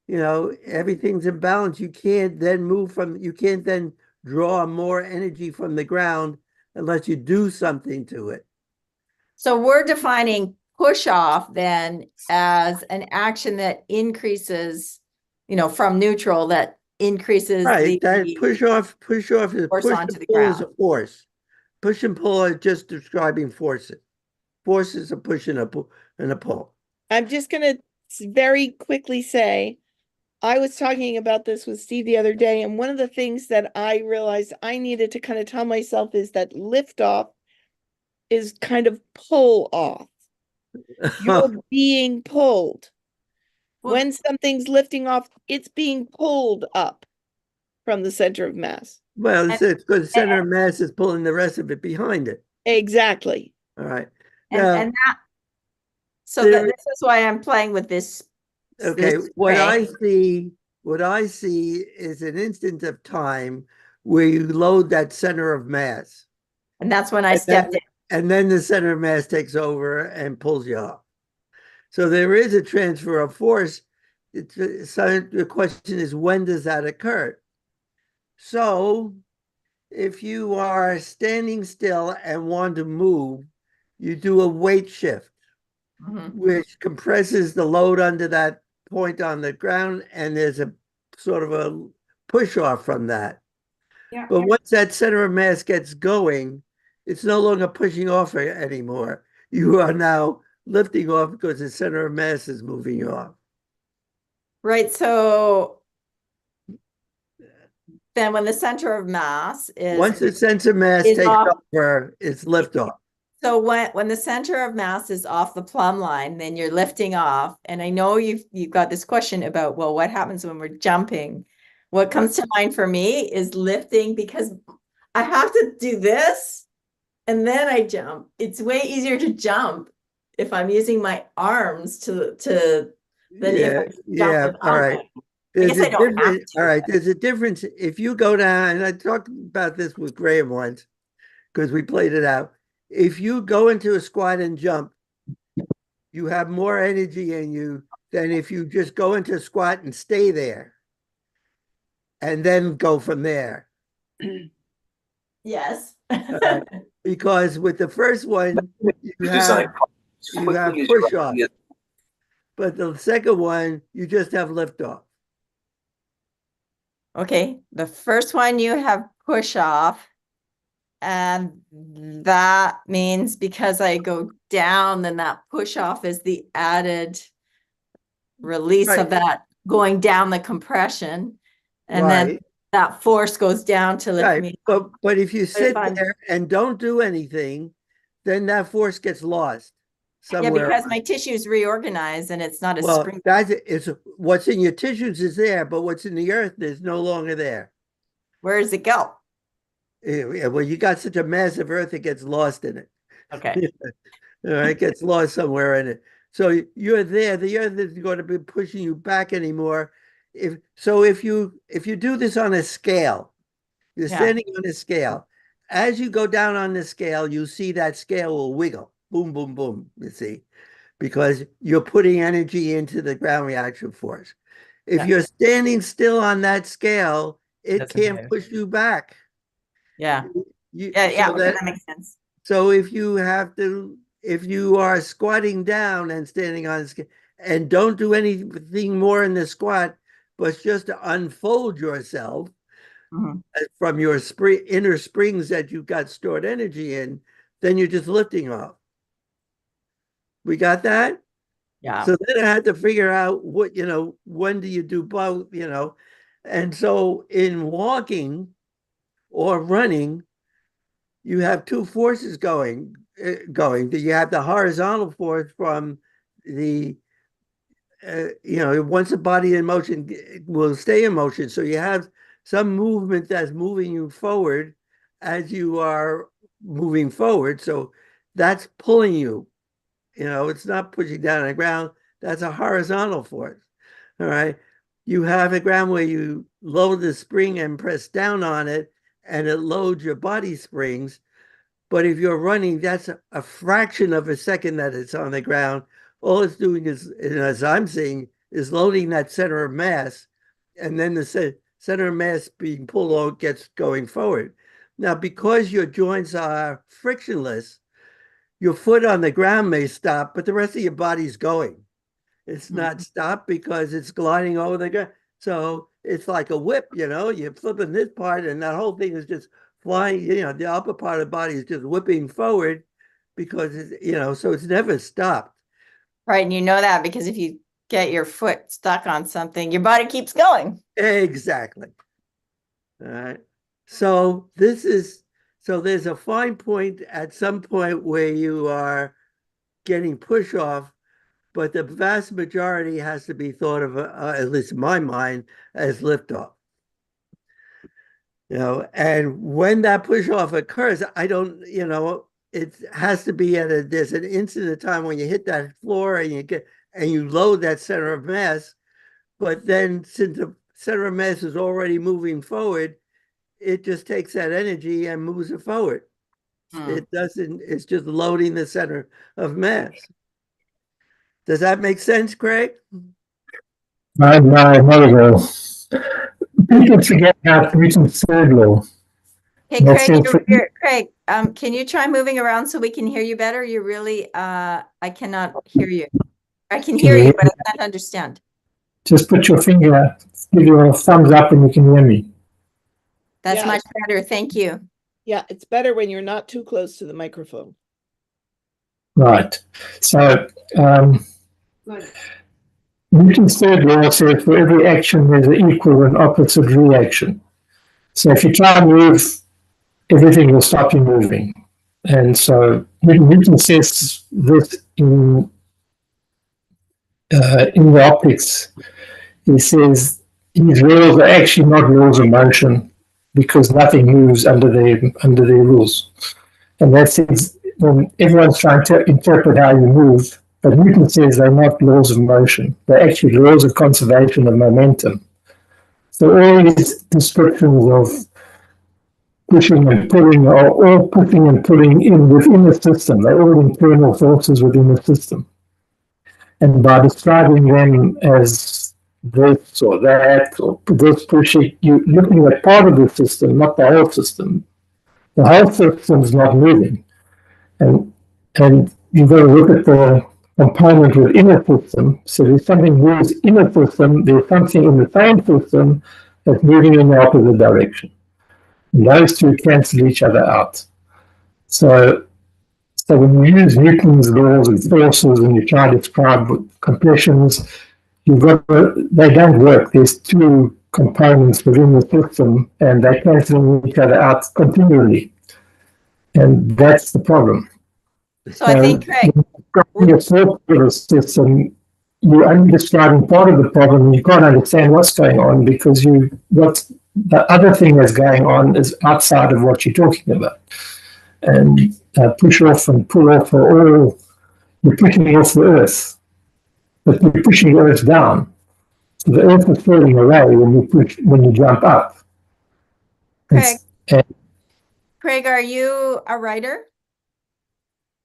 Speaker 3: everything's in balance. You can't then you can't then draw more energy from the ground unless you do something to it.
Speaker 2: So we're defining push off then as an action that increases, from neutral, that increases
Speaker 3: Right,
Speaker 2: the
Speaker 3: that push off is
Speaker 2: force
Speaker 3: push
Speaker 2: onto
Speaker 3: and
Speaker 2: the
Speaker 3: pull is a
Speaker 2: ground.
Speaker 3: force. Push and pull are just describing forces. Forces are push and a pull.
Speaker 1: I'm just going to very quickly say, I was talking about this with Steve the other day, and one of the things that I realized I needed to kind of tell myself is that lift off is kind of pull off. You're being pulled.
Speaker 2: Well,
Speaker 1: When something's lifting off, it's being pulled up from the center of mass.
Speaker 3: Well, it's because the center of mass is pulling the rest of it behind it.
Speaker 1: Exactly.
Speaker 3: All right.
Speaker 2: and
Speaker 3: Now,
Speaker 2: that, so that this is why I'm playing with this.
Speaker 3: okay,
Speaker 2: this
Speaker 3: what
Speaker 2: string.
Speaker 3: I see is an instant of time where you load that center of mass.
Speaker 2: And that's when I
Speaker 3: And
Speaker 2: stepped in.
Speaker 3: And then the center of mass takes over and pulls you off. So there is a transfer of force. So the question is, when does that occur? So if you are standing still and want to move, you do a weight shift, which compresses the load under that point on the ground, and there's a sort of a push off from that.
Speaker 5: Yeah.
Speaker 3: But once that center of mass gets going, it's no longer pushing off anymore. You are now lifting off because the center of mass is moving you off.
Speaker 2: Right. So then when the center of mass is
Speaker 3: Once the center of mass takes
Speaker 2: off,
Speaker 3: over, it's lift off.
Speaker 2: so when the center of mass is off the plumb line, then you're lifting off. And I know you've got this question about, well, what happens when we're jumping? What comes to mind for me is lifting, because I have to do this and then I jump. It's way easier to jump if I'm using my arms than if I jump
Speaker 3: All right.
Speaker 2: I guess I don't have to.
Speaker 3: All right, there's a difference. If you go down, and I talked about this with Graham once because we played it out. If you go into a squat and jump, you have more energy in you than if you just go into a squat and stay there and then go from there.
Speaker 2: Yes.
Speaker 3: Because with the first one, you have push off. But the second one, you just have lift off.
Speaker 2: Okay, the first one you have push off, and that means because I go down, then that push off is the added release of that going down the compression, and then that force goes down to lift me.
Speaker 3: But if you sit there and don't do anything, then that force gets lost somewhere.
Speaker 2: Yeah, because my tissues reorganize and it's not a spring.
Speaker 3: It's what's in your tissues is there, but what's in the earth is no longer there.
Speaker 2: Where does it go?
Speaker 3: Yeah, well, you got such a massive earth, it gets lost in it.
Speaker 2: Okay.
Speaker 3: It gets lost somewhere in it. So you're there. The earth isn't going to be pushing you back anymore. If you do this on a scale, you're standing on a scale. As you go down on the scale, you see that scale will wiggle. Boom, boom, boom, you see, because you're putting energy into the ground reaction force. If you're standing still on that scale, it can't push you back.
Speaker 2: Yeah. That makes sense.
Speaker 3: So if you are squatting down and standing on a scale and don't do anything more in the squat, but just to unfold yourself from your inner springs that you've got stored energy in, then you're just lifting off. We got that?
Speaker 2: Yeah.
Speaker 3: So then I had to figure out when do you do both, And so in walking or running, you have two forces going. You have the horizontal force from the, once a body in motion will stay in motion. So you have some movement that's moving you forward as you are moving forward. So that's pulling you. It's not pushing down on the ground. That's a horizontal force. All right. You have a ground where you load the spring and press down on it, and it loads your body springs. But if you're running, that's a fraction of a second that it's on the ground. all it's doing is, and as I'm seeing, is loading that center of mass, and then the center of mass being pulled out gets going forward. Now, because your joints are frictionless, your foot on the ground may stop, but the rest of your body's going. It's not stopped because it's gliding over the ground. So it's like a whip, you're flipping this part and that whole thing is just flying, the upper part of the body is just whipping forward because it's, so it's never stopped.
Speaker 2: Right. And you know that because if you get your foot stuck on something, your body keeps going.
Speaker 3: Exactly. All right. So there's a fine point at some point where you are getting push off, but the vast majority has to be thought of, at least in my mind, as liftoff. And when that push off occurs, I don't, it has to be there's an instant of time when you hit that floor and you load that center of mass. But then since the center of mass is already moving forward, it just takes that energy and moves it forward. It doesn't, it's just loading the center of mass. Does that make sense, Craig?
Speaker 8: No, not at all. People forget about Newton's third law.
Speaker 2: Hey,
Speaker 8: That's
Speaker 2: Craig,
Speaker 8: it.
Speaker 2: Craig, can you try moving around so we can hear you better? You're really, I cannot hear you. I can hear you, but I can't understand.
Speaker 8: Just put your finger, give you a thumbs up and you can hear me.
Speaker 2: That's
Speaker 1: Yeah.
Speaker 2: much better. Thank you.
Speaker 1: Yeah, it's better when you're not too close to the microphone.
Speaker 8: Right. So,
Speaker 5: Good.
Speaker 8: Newton's third law says for every action there's an equal and opposite reaction. So if you try and move, everything will stop you moving. And so Newton says this in the optics. He says these laws are actually not laws of motion because nothing moves under their rules. And that's when everyone's trying to interpret how you move, but Newton says they're not laws of motion. They're actually laws of conservation of momentum. So all these descriptions of pushing and pulling are all pushing and pulling in within the system. They're all internal forces within the system. And by describing them as this or that or this pushing, you're looking at part of the system, not the whole system. The whole system is not moving. And you've got to look at the component within a system. So if something moves in a system, there's something in the same system that's moving in the opposite direction. And those two cancel each other out. So when you use Newton's laws of forces and you try to describe compressions, they don't work. There's two components within the system and they cancel each other out continually. And that's the problem.
Speaker 2: So I think, Craig,
Speaker 8: in your third system, you're only describing part of the problem. You can't understand what's going on because the other thing that's going on is outside of what you're talking about. And push off and pull off are all, you're pushing off the earth, but you're pushing the earth down. So the earth is falling away when you jump up.
Speaker 2: Craig, are you a writer?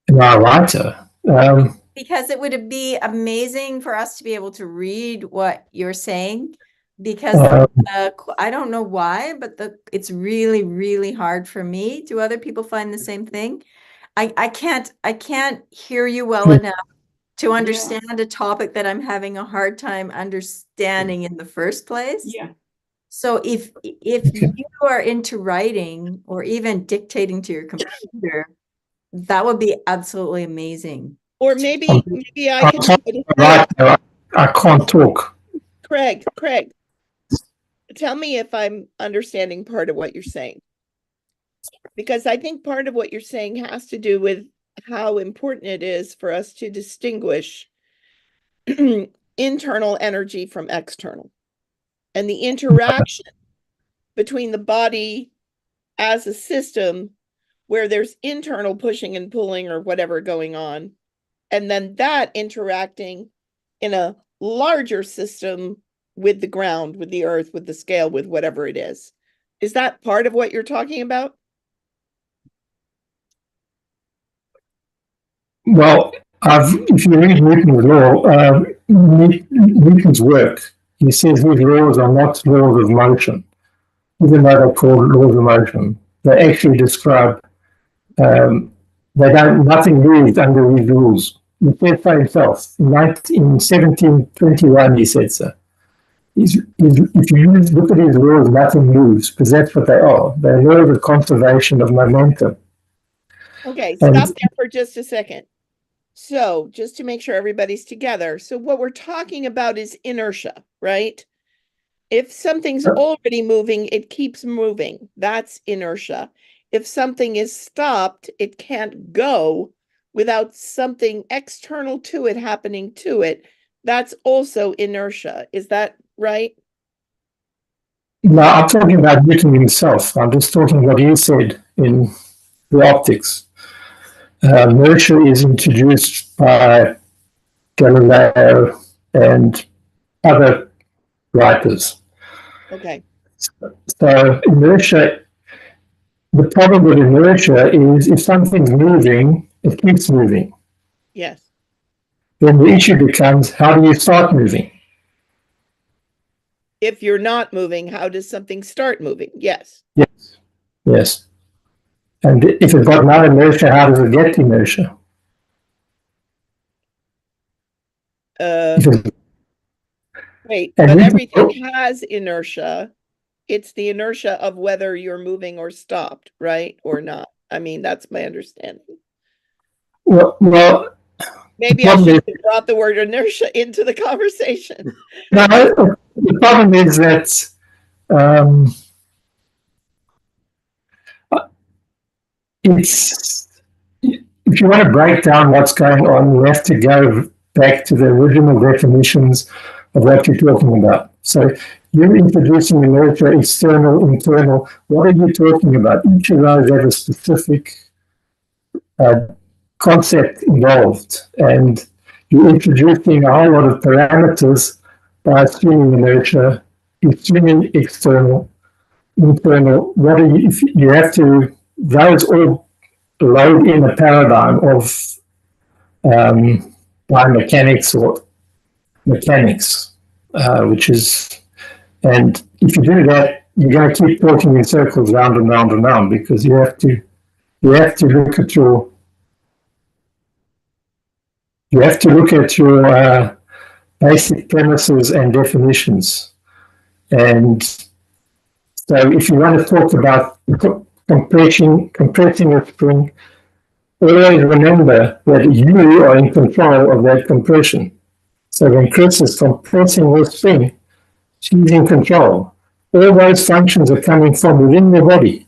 Speaker 8: Am I a writer?
Speaker 2: Because it would be amazing for us to be able to read what you're saying. Because I don't know why, but it's really, really hard for me. Do other people find the same thing? I can't hear you well enough to understand a topic that I'm having a hard time understanding in the first place.
Speaker 5: Yeah.
Speaker 2: So if you are into writing or even dictating to your computer, that would be absolutely amazing.
Speaker 1: Or maybe I can.
Speaker 8: I can't talk.
Speaker 1: Craig, tell me if I'm understanding part of what you're saying. Because I think part of what you're saying has to do with how important it is for us to distinguish internal energy from external. And the interaction between the body as a system where there's internal pushing and pulling or whatever going on, and then that interacting in a larger system with the ground, with the earth, with the scale, with whatever it is. Is that part of what you're talking about?
Speaker 8: Well, if you read Newton's law, Newton's work, he says these laws are not laws of motion, even though they're called laws of motion. They actually describe, nothing moves under these rules. He said so himself. In 1721, he said so. If you look at his laws, nothing moves, because that's what they are. They're laws of conservation of momentum.
Speaker 1: Okay, stop there for just a second. So just to make sure everybody's together. So what we're talking about is inertia, right? If something's already moving, it keeps moving. That's inertia. If something is stopped, it can't go without something external to it happening to it. That's also inertia. Is that right?
Speaker 8: No, I'm talking about Newton himself. I'm just talking what he said in the optics. Inertia is introduced by Galileo and other writers.
Speaker 1: Okay.
Speaker 8: So inertia, the problem with inertia is if something's moving, it keeps moving.
Speaker 1: Yes.
Speaker 8: Then the issue becomes, how do you start moving?
Speaker 1: If you're not moving, how does something start moving? Yes.
Speaker 8: Yes. Yes. And if it's got no inertia, how does it get inertia?
Speaker 1: Wait,
Speaker 8: And
Speaker 1: but
Speaker 8: Newton-
Speaker 1: everything has inertia. It's the inertia of whether you're moving or stopped, right? Or not. I mean, that's my understanding.
Speaker 8: Well,
Speaker 1: Maybe I should have brought the word inertia into the conversation.
Speaker 8: no, the problem is that if you want to break down what's going on, you have to go back to the original definitions of what you're talking about. So you're introducing inertia, external, internal. What are you talking about? Each of those have a specific concept involved, and you're introducing a whole lot of parameters by assuming inertia, assuming external, internal. What are you? If you have to, those all load in a paradigm of biomechanics or mechanics, which is, and if you do that, you're going to keep talking in circles round and round and round, because you have to look at your basic premises and definitions. And so if you want to talk about compressing a spring, always remember that you are in control of that compression. So when Chris is compressing the spring, she's in control. All those functions are coming from within your body.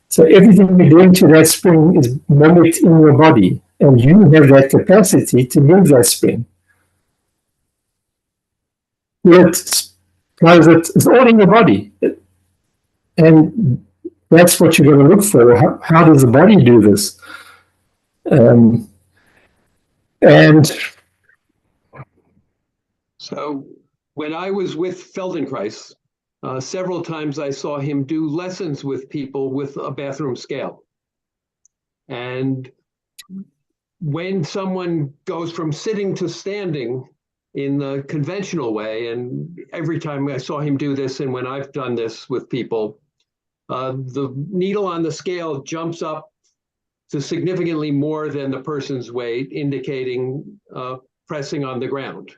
Speaker 8: So everything you're doing to that spring is mimicked in your body, and you have that capacity to move that spring. It's all in your body. And that's what you're going to look for. How does the body do this? And
Speaker 6: so when I was with Feldenkrais, several times I saw him do lessons with people with a bathroom scale. And when someone goes from sitting to standing in the conventional way, and every time I saw him do this, and when I've done this with people, the needle on the scale jumps up to significantly more than the person's weight, indicating pressing on the ground.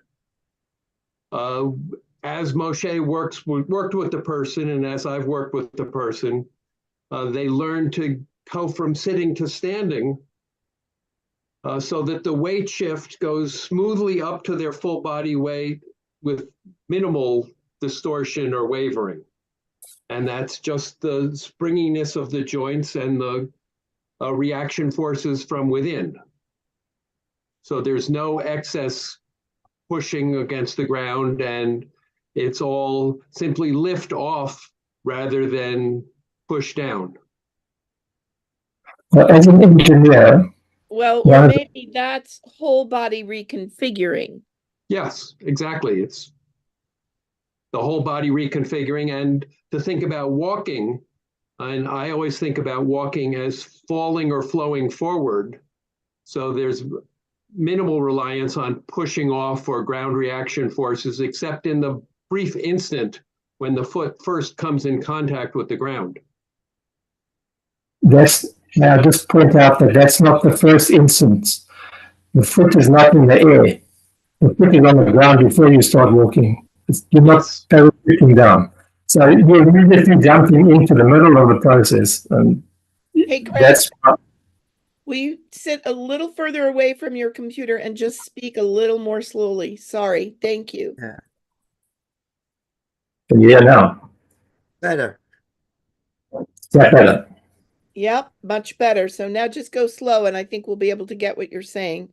Speaker 6: As Moshe worked with the person, and as I've worked with the person, they learn to go from sitting to standing so that the weight shift goes smoothly up to their full body weight with minimal distortion or wavering. And that's just the springiness of the joints and the reaction forces from within. So there's no excess pushing against the ground, and it's all simply lift off rather than push down.
Speaker 8: well, as an engineer,
Speaker 1: Well, or maybe that's whole body reconfiguring.
Speaker 6: Yes, exactly. It's the whole body reconfiguring. And to think about walking, and I always think about walking as falling or flowing forward. So there's minimal reliance on pushing off or ground reaction forces, except in the brief instant when the foot first comes in contact with the ground.
Speaker 8: Now just point out that that's not the first instance. The foot is not in the air. The foot is on the ground before you start walking. You're not parachuting down. So you're immediately jumping into the middle of the process. And
Speaker 1: Hey, Craig,
Speaker 8: that's
Speaker 1: will you sit a little further away from your computer and just speak a little more slowly? Sorry. Thank you.
Speaker 8: yeah, now.
Speaker 3: Better.
Speaker 8: Is that better?
Speaker 1: Yep, much better. So now just go slow and I think we'll be able to get what you're saying.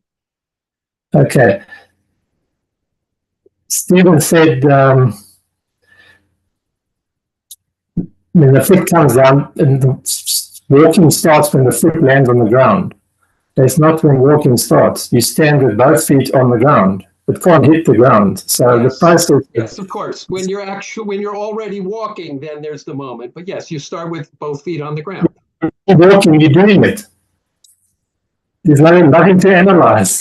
Speaker 8: Okay. Stephen said when the foot comes down and the walking starts when the foot lands on the ground. That's not when walking starts. You stand with both feet on the ground. It can't hit the ground. So
Speaker 6: Yes.
Speaker 8: the process.
Speaker 6: Yes, of course. When you're already walking, then there's the moment. But yes, you start with both feet on the ground.
Speaker 8: You're walking, you're doing it. There's nothing to analyze.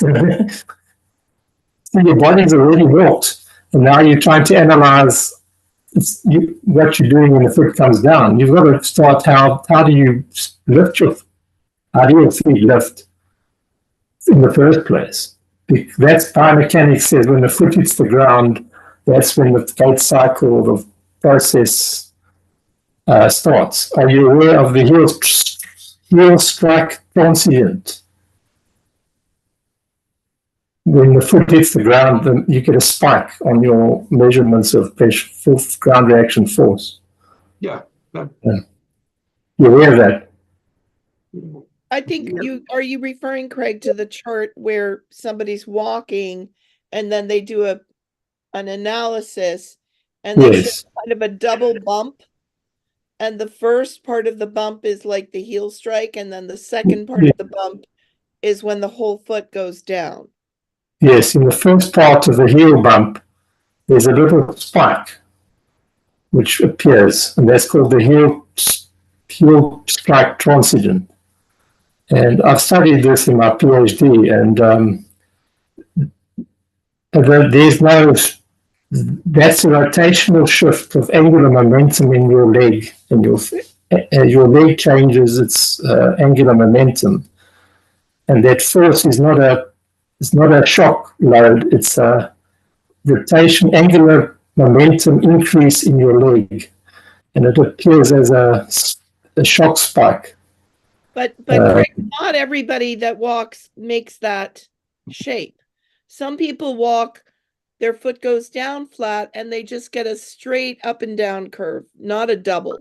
Speaker 8: So your body's already walked, and now you're trying to analyze what you're doing when the foot comes down. You've got to start how do you lift how do your feet lift in the first place? That's biomechanics says when the foot hits the ground, that's when the gait cycle, the process starts. Are you aware of the heel strike transient? When the foot hits the ground, then you get a spike on your measurements of ground reaction force.
Speaker 6: Yeah.
Speaker 8: You're aware of that?
Speaker 1: I think are you referring, Craig, to the chart where somebody's walking and then they do an analysis and they
Speaker 8: Yes.
Speaker 1: show kind of a double bump, and the first part of the bump is like the heel strike, and then the second part of the bump is when the whole foot goes down.
Speaker 8: Yes, in the first part of the heel bump, there's a little spike which appears, and that's called the heel strike transition. And I've studied this in my PhD, and there's that's a rotational shift of angular momentum in your leg, and your leg changes its angular momentum, and that force is not a shock load; it's a rotation, angular momentum increase in your leg, and it appears as a shock spike.
Speaker 1: But Craig, not everybody that walks makes that shape. Some people walk, their foot goes down flat, and they just get a straight up and down curve, not a double.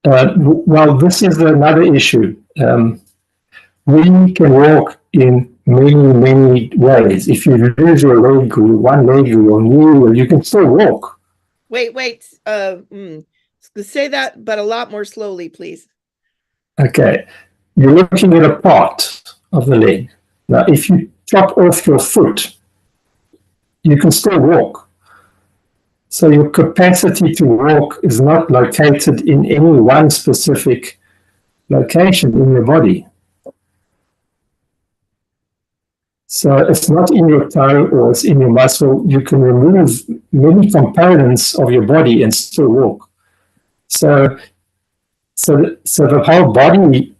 Speaker 8: Well, this is another issue. We can walk in many ways. If you lose your leg, or one leg, or your knee, or you can still walk.
Speaker 1: Wait. Say that, but a lot more slowly, please.
Speaker 8: Okay. You're looking at a part of the leg. Now, if you chop off your foot, you can still walk. So your capacity to walk is not located in any one specific location in your body. So it's not in your toe or it's in your muscle. You can remove many components of your body and still walk. So the whole body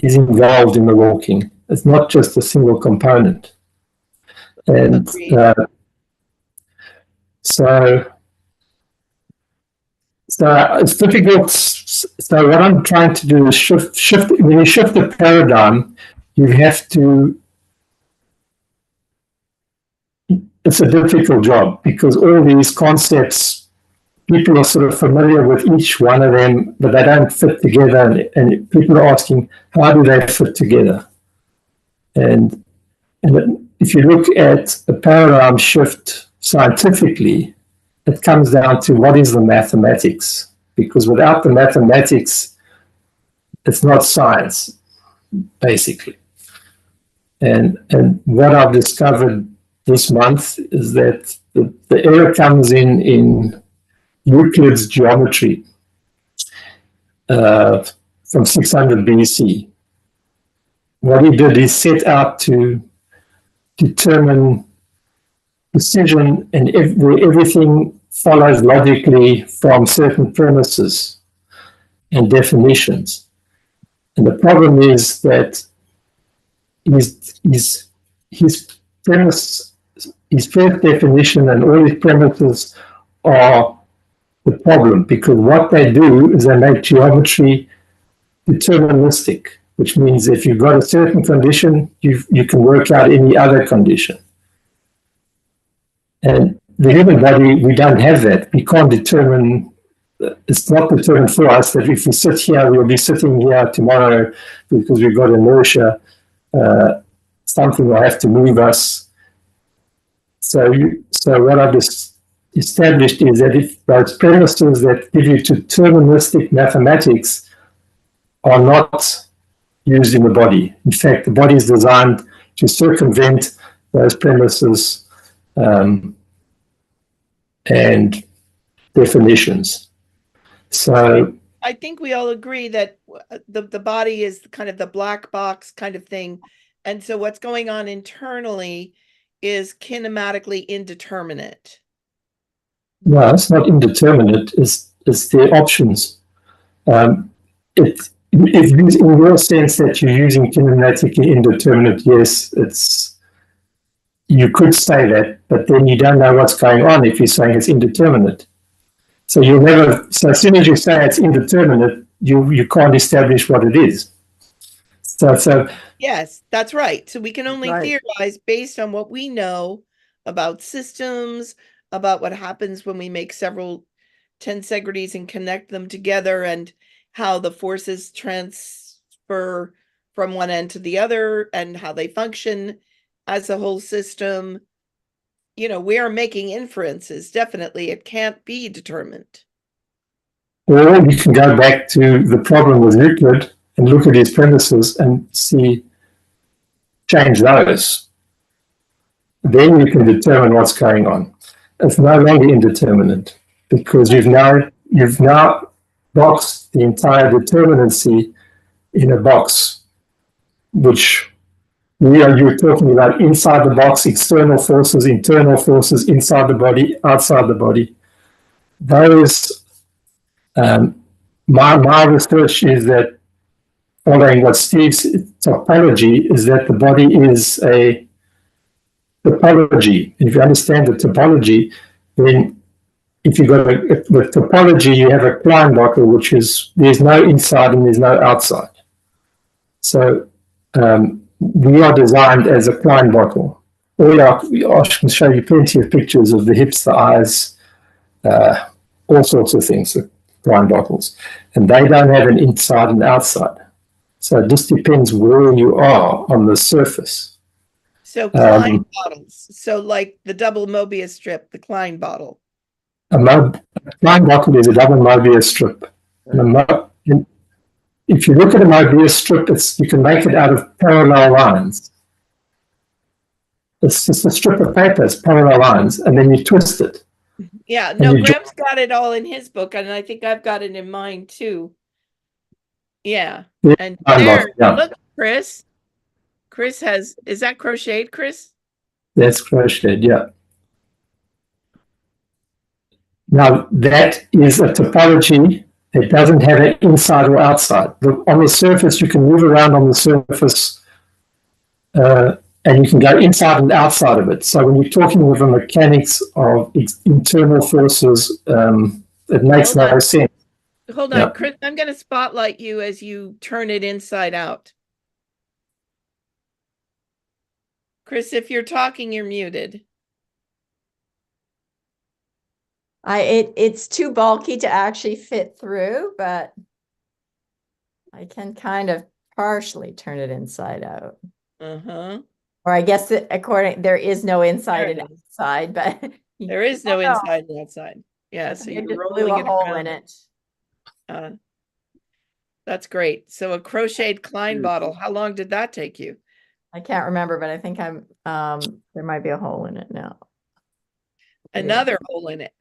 Speaker 8: is involved in the walking. It's not just a single component. And so it's difficult. So what I'm trying to do is shift. When you shift the paradigm, you have to. It's a difficult job because all these concepts, people are sort of familiar with each one of them, but they don't fit together. And people are asking, how do they fit together? And if you look at the paradigm shift scientifically, it comes down to what is the mathematics? Because without the mathematics, it's not science, basically. And what I've discovered this month is that the error comes in Euclid's geometry. from 600 BC. What he did is set out to determine precision and where everything follows logically from certain premises and definitions. And the problem is that his premise, his first definition and all his premises are the problem, because what they do is they make geometry deterministic, which means if you've got a certain condition, you can work out any other condition. And the human body, we don't have that. We can't determine, it's not determined for us that if we sit here, we'll be sitting here tomorrow because we've got inertia. Something will have to move us. So what I've just established is that if those premises that give you deterministic mathematics are not used in the body. In fact, the body is designed to circumvent those premises and definitions. So
Speaker 1: I think we all agree that the body is kind of the black box kind of thing. And so what's going on internally is kinematically indeterminate.
Speaker 8: no, it's not indeterminate. It's the options. If in your sense that you're using kinematically indeterminate, yes, you could say that, but then you don't know what's going on if you're saying it's indeterminate. So so as soon as you say it's indeterminate, you can't establish what it is. So
Speaker 1: Yes, that's right. So we can only
Speaker 3: Right.
Speaker 1: theorize based on what we know about systems, about what happens when we make several tensegrities and connect them together, and how the forces transfer from one end to the other and how they function as a whole system. You know, we are making inferences. Definitely, it can't be determined.
Speaker 8: or you can go back to the problem with Euclid and look at his premises and change those. Then you can determine what's going on. It's no longer indeterminate because you've now boxed the entire determinacy in a box, which you're talking about inside the box, external forces, internal forces, inside the body, outside the body. Those, my research is that, following what Steve's topology, is that the body is a topology. And if you understand the topology, then if you've got the topology, you have a Klein bottle, which is there's no inside and there's no outside. So we are designed as a Klein bottle. I can show you plenty of pictures of the hips, the eyes, all sorts of things, the Klein bottles. And they don't have an inside and outside. So it just depends where you are on the surface.
Speaker 1: So Klein bottles. So like the double Mobius strip, the Klein bottle.
Speaker 8: A Klein bottle is a double Mobius strip. And if you look at a Mobius strip, you can make it out of parallel lines. It's just a strip of paper, it's parallel lines, and then you twist it.
Speaker 1: Yeah, no, Graham's got it all in his book, and I think I've got it in mine too. Yeah. And there, look, Chris. Chris is that crocheted, Chris? That's
Speaker 8: crocheted, yeah. Now, that is a topology. It doesn't have an inside or outside. On the surface, you can move around on the surface and you can go inside and outside of it. So when you're talking with the mechanics of internal forces, it makes no sense.
Speaker 1: Hold on, Chris, I'm going to spotlight you as you turn it inside out. Chris, if you're talking, you're muted.
Speaker 2: It's too bulky to actually fit through, but I can kind of partially turn it inside out.
Speaker 1: Uh-huh.
Speaker 2: Or I guess there is no inside and outside, but
Speaker 1: there is no inside and outside. Yeah, so you're rolling it
Speaker 2: hole in it.
Speaker 1: That's great. So a crocheted Klein bottle. How long did that take you?
Speaker 2: I can't remember, but I think there might be a hole in it now.
Speaker 1: Another hole in it.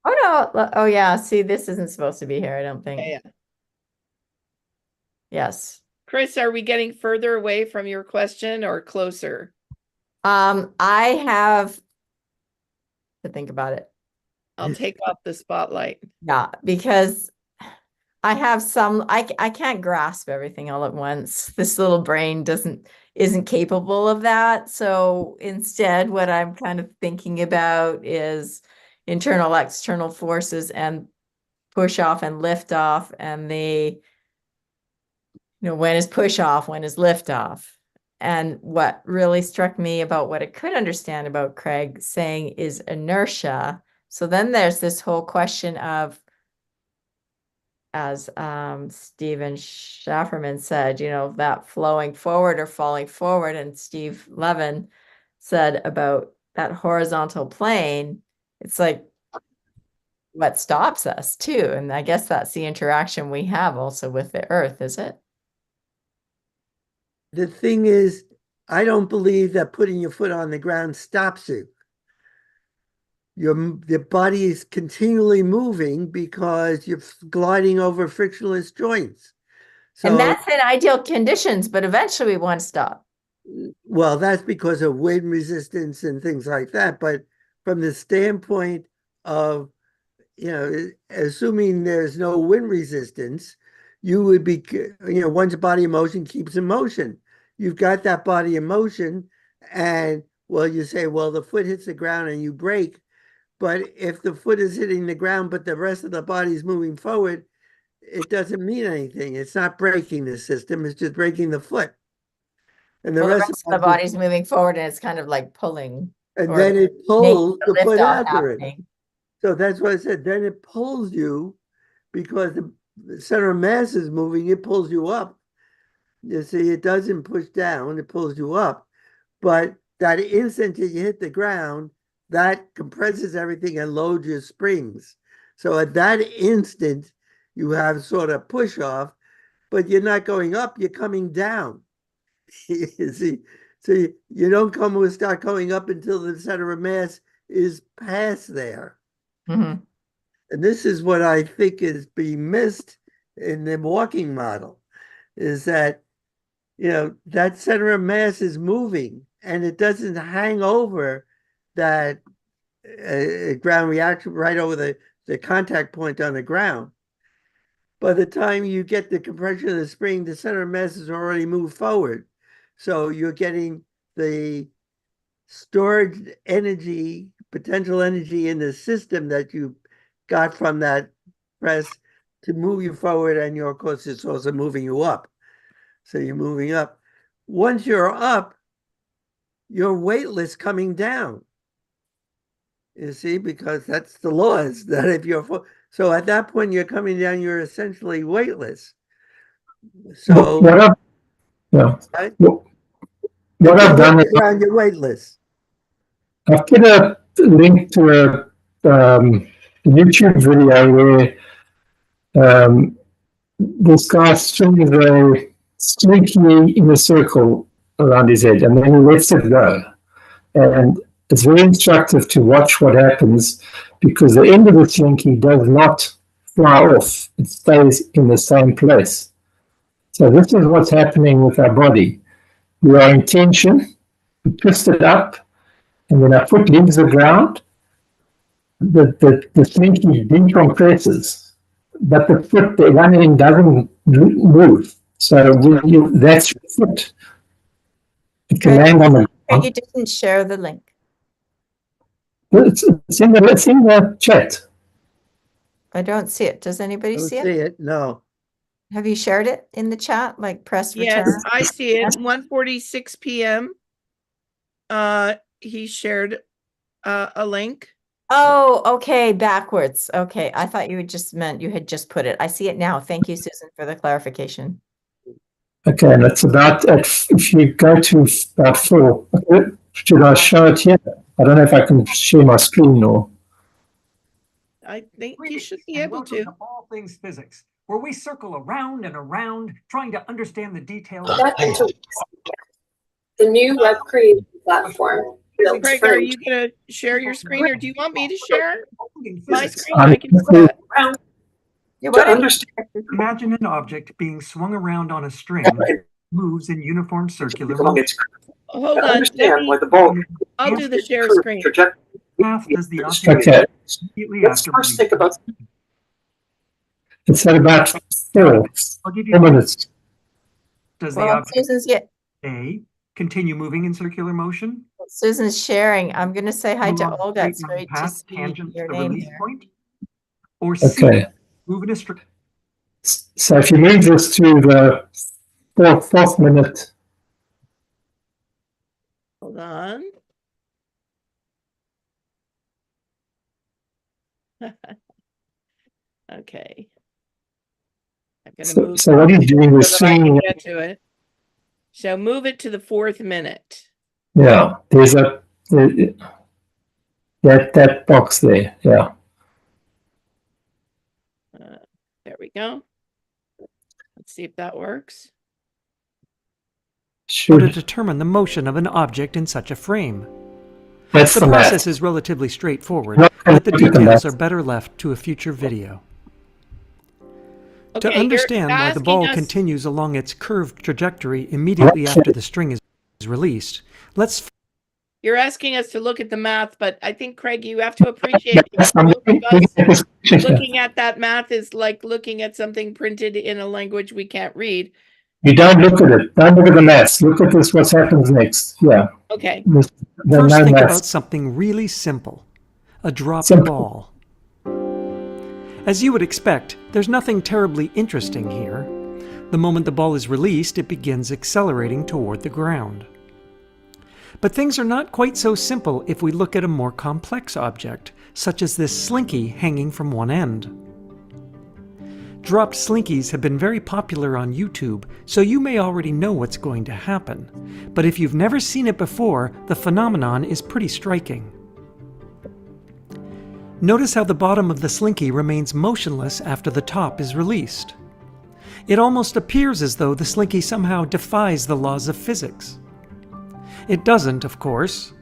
Speaker 2: Oh no! Oh yeah. See, this isn't supposed to be here. I don't think.
Speaker 1: Yeah.
Speaker 2: Yes.
Speaker 1: Chris, are we getting further away from your question or closer?
Speaker 2: I have to think about it.
Speaker 1: I'll take off the spotlight.
Speaker 2: Yeah, because I have some, I can't grasp everything all at once. This little brain isn't capable of that. So instead, what I'm kind of thinking about is internal, external forces and push off and lift off, and when is push off, when is lift off. And what really struck me about what I could understand about Craig saying is inertia. So then there's this whole question of, as Stephen Schafferman said, that flowing forward or falling forward. And Steve Levin said about that horizontal plane, it's like what stops us too. And I guess that's the interaction we have also with the earth, is it?
Speaker 3: The thing is, I don't believe that putting your foot on the ground stops you. Your body is continually moving because you're gliding over frictionless joints. So,
Speaker 2: and that's in ideal conditions, but eventually we want to stop.
Speaker 3: Well, that's because of wind resistance and things like that. But from the standpoint of, assuming there's no wind resistance, you would be, one's body in motion keeps in motion. You've got that body in motion, and you say, well, the foot hits the ground and you brake. But if the foot is hitting the ground, but the rest of the body is moving forward, it doesn't mean anything. It's not breaking the system. It's just breaking the foot. And
Speaker 2: the rest of the body's moving forward, and it's kind of like pulling.
Speaker 3: And then it pulls the foot after it.
Speaker 2: Happening.
Speaker 3: So that's what I said. Then it pulls you because the center of mass is moving. It pulls you up. You see, it doesn't push down. It pulls you up. But that instant that you hit the ground, that compresses everything and loads your springs. So at that instant, you have sort of push off, but you're not going up, you're coming down. You see, so you don't start going up until the center of mass is past there.
Speaker 2: Mm-hmm.
Speaker 3: And this is what I think is being missed in the walking model, is that, that center of mass is moving and it doesn't hang over that ground reaction right over the contact point on the ground. By the time you get the compression of the spring, the center of mass has already moved forward. So you're getting the stored energy, potential energy in the system that you got from that press to move you forward. And of course, it's also moving you up. So you're moving up. Once you're up, you're weightless coming down. You see, because that's the laws that if you're so at that point you're coming down, you're essentially weightless. So
Speaker 8: what I've done is
Speaker 3: you're weightless.
Speaker 8: I've put a link to a YouTube video where this guy strings a slinky in a circle around his head, and then he lets it go. And it's very instructive to watch what happens, because the end of the slinky does not fly off. It stays in the same place. So this is what's happening with our body. We are in tension, we twist it up, and when our foot leaves the ground, the slinky decompresses, but the foot, the one end doesn't move. So that's your foot. It can land on the ground.
Speaker 2: You didn't share the link.
Speaker 8: It's in the chat.
Speaker 2: I don't see it. Does anybody see it?
Speaker 3: No.
Speaker 2: Have you shared it in the chat? Like press
Speaker 1: Yes,
Speaker 2: return?
Speaker 1: I see it. 1:46 p.m. He shared a link.
Speaker 2: Oh, okay, backwards. Okay, I thought you had just put it. I see it now. Thank you, Susan, for the clarification.
Speaker 8: Okay, and it's about if you go to about 4. Should I show it here? I don't know if I can share my screen or.
Speaker 1: I think you should be able to.
Speaker 9: All things physics, where we circle around and around, trying to understand the details.
Speaker 10: The new web creation platform.
Speaker 1: Craig, are you going to share your screen, or do you want me to share my screen? I can
Speaker 2: Yeah,
Speaker 9: To
Speaker 2: what if-
Speaker 9: understand, imagine an object being swung around on a string, moves in uniform circular
Speaker 11: along
Speaker 9: motion.
Speaker 11: its
Speaker 1: Hold
Speaker 11: to
Speaker 1: on,
Speaker 11: understand why the ball
Speaker 1: I'll do the share
Speaker 11: curved
Speaker 1: screen.
Speaker 11: trajectory.
Speaker 9: Path does the object
Speaker 8: Okay,
Speaker 9: immediately
Speaker 11: Let's
Speaker 9: after
Speaker 11: first think
Speaker 9: release?
Speaker 11: about
Speaker 8: it's at about
Speaker 9: I'll give you
Speaker 8: 4 minutes.
Speaker 9: Does the
Speaker 2: Well,
Speaker 9: object
Speaker 2: Susan's
Speaker 9: A continue moving in circular motion?
Speaker 2: Susan's sharing. I'm going to say hi to
Speaker 9: Along a
Speaker 2: Olga.
Speaker 9: straight
Speaker 2: It's
Speaker 9: line
Speaker 2: great to
Speaker 9: path
Speaker 2: see
Speaker 9: tangent to
Speaker 2: your
Speaker 9: the
Speaker 2: name
Speaker 9: release
Speaker 2: here.
Speaker 9: point? Or C,
Speaker 8: Okay,
Speaker 9: move in a straight
Speaker 8: so if you move this to the fourth minute,
Speaker 1: Hold on. Okay. I'm gonna move
Speaker 8: so what he's doing is
Speaker 1: so that I can
Speaker 8: swinging.
Speaker 1: get to it. So move it to the 4th minute.
Speaker 8: Yeah, there's that box there. Yeah.
Speaker 1: There we go. Let's see if that works.
Speaker 9: How to
Speaker 8: Should
Speaker 9: determine the motion of an object in such a frame.
Speaker 8: that's
Speaker 9: The
Speaker 8: the
Speaker 9: process
Speaker 8: math.
Speaker 9: is relatively straightforward,
Speaker 8: Not gonna
Speaker 9: but the
Speaker 8: look at the
Speaker 9: details
Speaker 8: math.
Speaker 9: are better left to a future video.
Speaker 1: Okay,
Speaker 9: To
Speaker 1: you're
Speaker 9: understand why the
Speaker 1: asking
Speaker 9: ball
Speaker 1: us-
Speaker 9: continues along its curved trajectory immediately after the string is released, let's
Speaker 1: You're asking us to look at the math, but I think, Craig, you have to appreciate
Speaker 8: Yes,
Speaker 1: that
Speaker 8: I'm
Speaker 1: both of
Speaker 8: looking
Speaker 1: us
Speaker 8: at this picture.
Speaker 1: looking at that math is like looking at something printed in a language we can't read.
Speaker 8: You don't look at it. Don't look at the maths. Look at this. What happens next? Yeah.
Speaker 1: Okay.
Speaker 8: The
Speaker 9: first
Speaker 8: no
Speaker 9: think
Speaker 8: maths.
Speaker 9: about something really simple, a dropped
Speaker 8: Simple.
Speaker 9: ball. As you would expect, there's nothing terribly interesting here. The moment the ball is released, it begins accelerating toward the ground. But things are not quite so simple if we look at a more complex object, such as this slinky hanging from one end. Dropped slinkies have been very popular on YouTube, so you may already know what's going to happen. But if you've never seen it before, the phenomenon is pretty striking. Notice how the bottom of the slinky remains motionless after the top is released. It almost appears as though the slinky somehow defies the laws of physics. It doesn't, of course.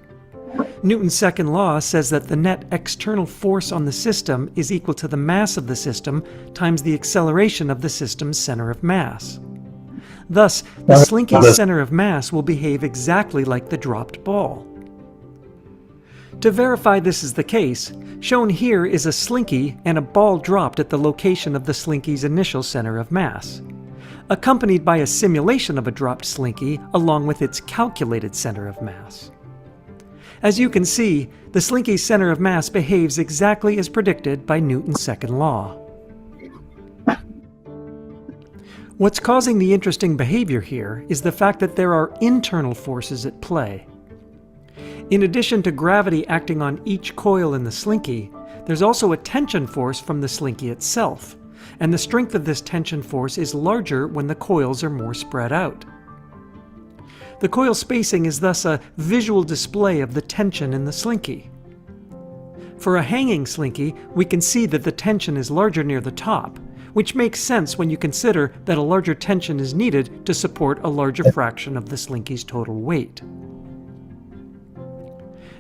Speaker 9: Newton's second law says that the net external force on the system is equal to the mass of the system times the acceleration of the system's center of mass. Thus, the slinky's center of mass will behave exactly like the dropped ball. To verify this is the case, shown here is a slinky and a ball dropped at the location of the slinky's initial center of mass, accompanied by a simulation of a dropped slinky along with its calculated center of mass. As you can see, the slinky's center of mass behaves exactly as predicted by Newton's second law. What's causing the interesting behavior here is the fact that there are internal forces at play. In addition to gravity acting on each coil in the slinky, there's also a tension force from the slinky itself, and the strength of this tension force is larger when the coils are more spread out. The coil spacing is thus a visual display of the tension in the slinky. For a hanging slinky, we can see that the tension is larger near the top, which makes sense when you consider that a larger tension is needed to support a larger fraction of the slinky's total weight.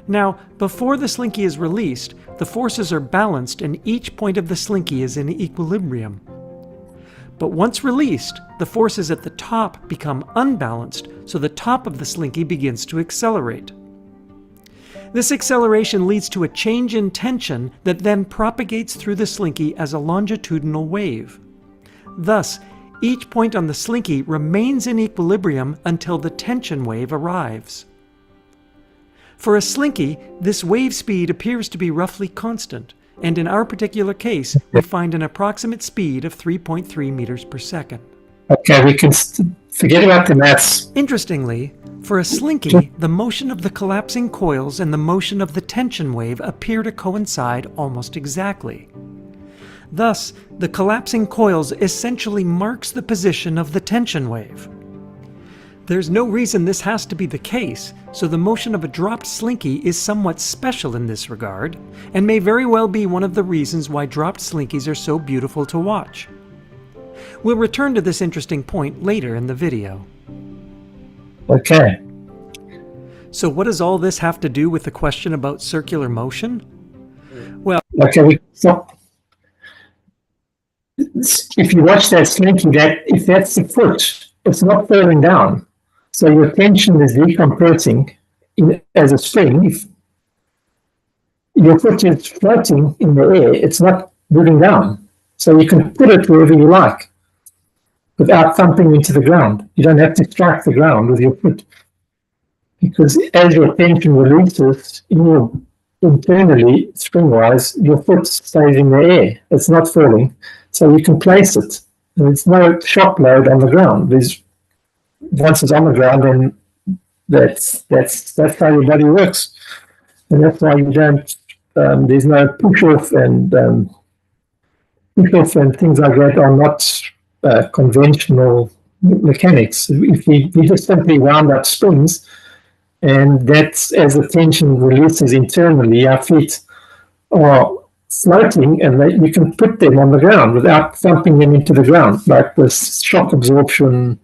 Speaker 9: Now, before the slinky is released, the forces are balanced and each point of the slinky is in equilibrium. But once released, the forces at the top become unbalanced, so the top of the slinky begins to accelerate. This acceleration leads to a change in tension that then propagates through the slinky as a longitudinal wave. Thus, each point on the slinky remains in equilibrium until the tension wave arrives. For a slinky, this wave speed appears to be roughly constant, and in our particular case, we find an approximate speed of 3.3 meters per second.
Speaker 8: Okay, we can forget about the maths.
Speaker 9: Interestingly, for a slinky, the motion of the collapsing coils and the motion of the tension wave appear to coincide almost exactly. Thus, the collapsing coils essentially marks the position of the tension wave. There's no reason this has to be the case, so the motion of a dropped slinky is somewhat special in this regard, and may very well be one of the reasons why dropped slinkies are so beautiful to watch. We'll return to this interesting point later in the video.
Speaker 8: Okay.
Speaker 9: So what does all this have to do with the question about circular motion? Well,
Speaker 8: Okay, if you watch that slinky, that if that's the foot, it's not falling down. So your tension is decompressing as a spring. If your foot is floating in the air, it's not moving down. So you can put it wherever you like without thumping into the ground. You don't have to strike the ground with your foot. Because as your tension releases internally, spring-wise, your foot stays in the air. It's not falling. So you can place it. And there's no shock load on the ground. Once it's on the ground, then that's how your body works. And that's why you don't, there's no push-off and things like that are not conventional mechanics. If we just simply wound up springs, and that's as the tension releases internally, our feet are floating and you can put them on the ground without thumping them into the ground, like the shock absorption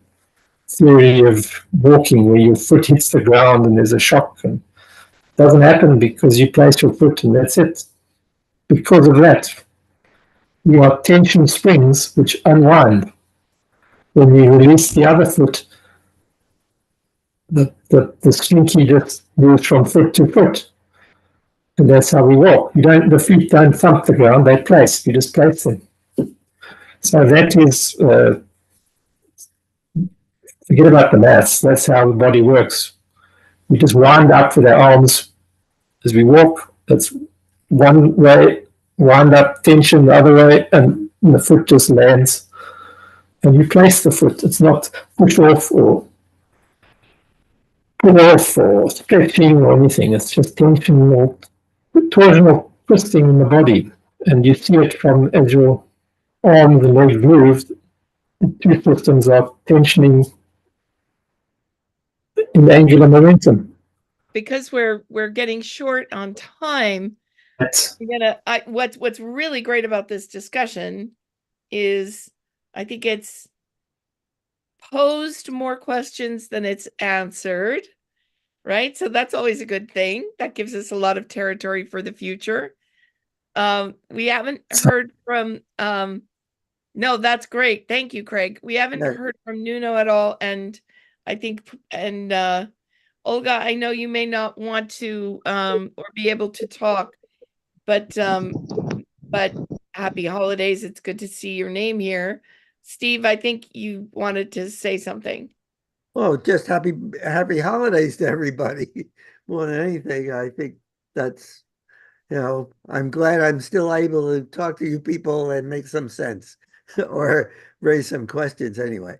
Speaker 8: theory of walking where your foot hits the ground and there's a shock. And it doesn't happen because you place your foot and that's it. Because of that, you have tension springs which unwind. When you release the other foot, the slinky just moves from foot to foot. And that's how we walk. The feet don't thump the ground, they place. You just place them. So that is, forget about the maths. That's how the body works. We just wind up with our arms as we walk. That's one way, wind up, tension the other way, and the foot just lands. And you place the foot. It's not push off or pull off or stretching or anything. It's just tension or torsional twisting in the body. And you see it from as your arms and legs move, the two systems are tensioning in angular momentum.
Speaker 1: Because we're getting short on time, what's really great about this discussion is I think it's posed more questions than it's answered, right? So that's always a good thing. That gives us a lot of territory for the future. We haven't heard from, no, that's great. Thank you, Craig. We haven't heard from Nuno at all. And I think, and Olga, I know you may not want to or be able to talk, but happy holidays. It's good to see your name here. Steve, I think you wanted to say something.
Speaker 3: Oh, just happy holidays to everybody. More than anything, I think that's, I'm glad I'm still able to talk to you people and make some sense or raise some questions anyway.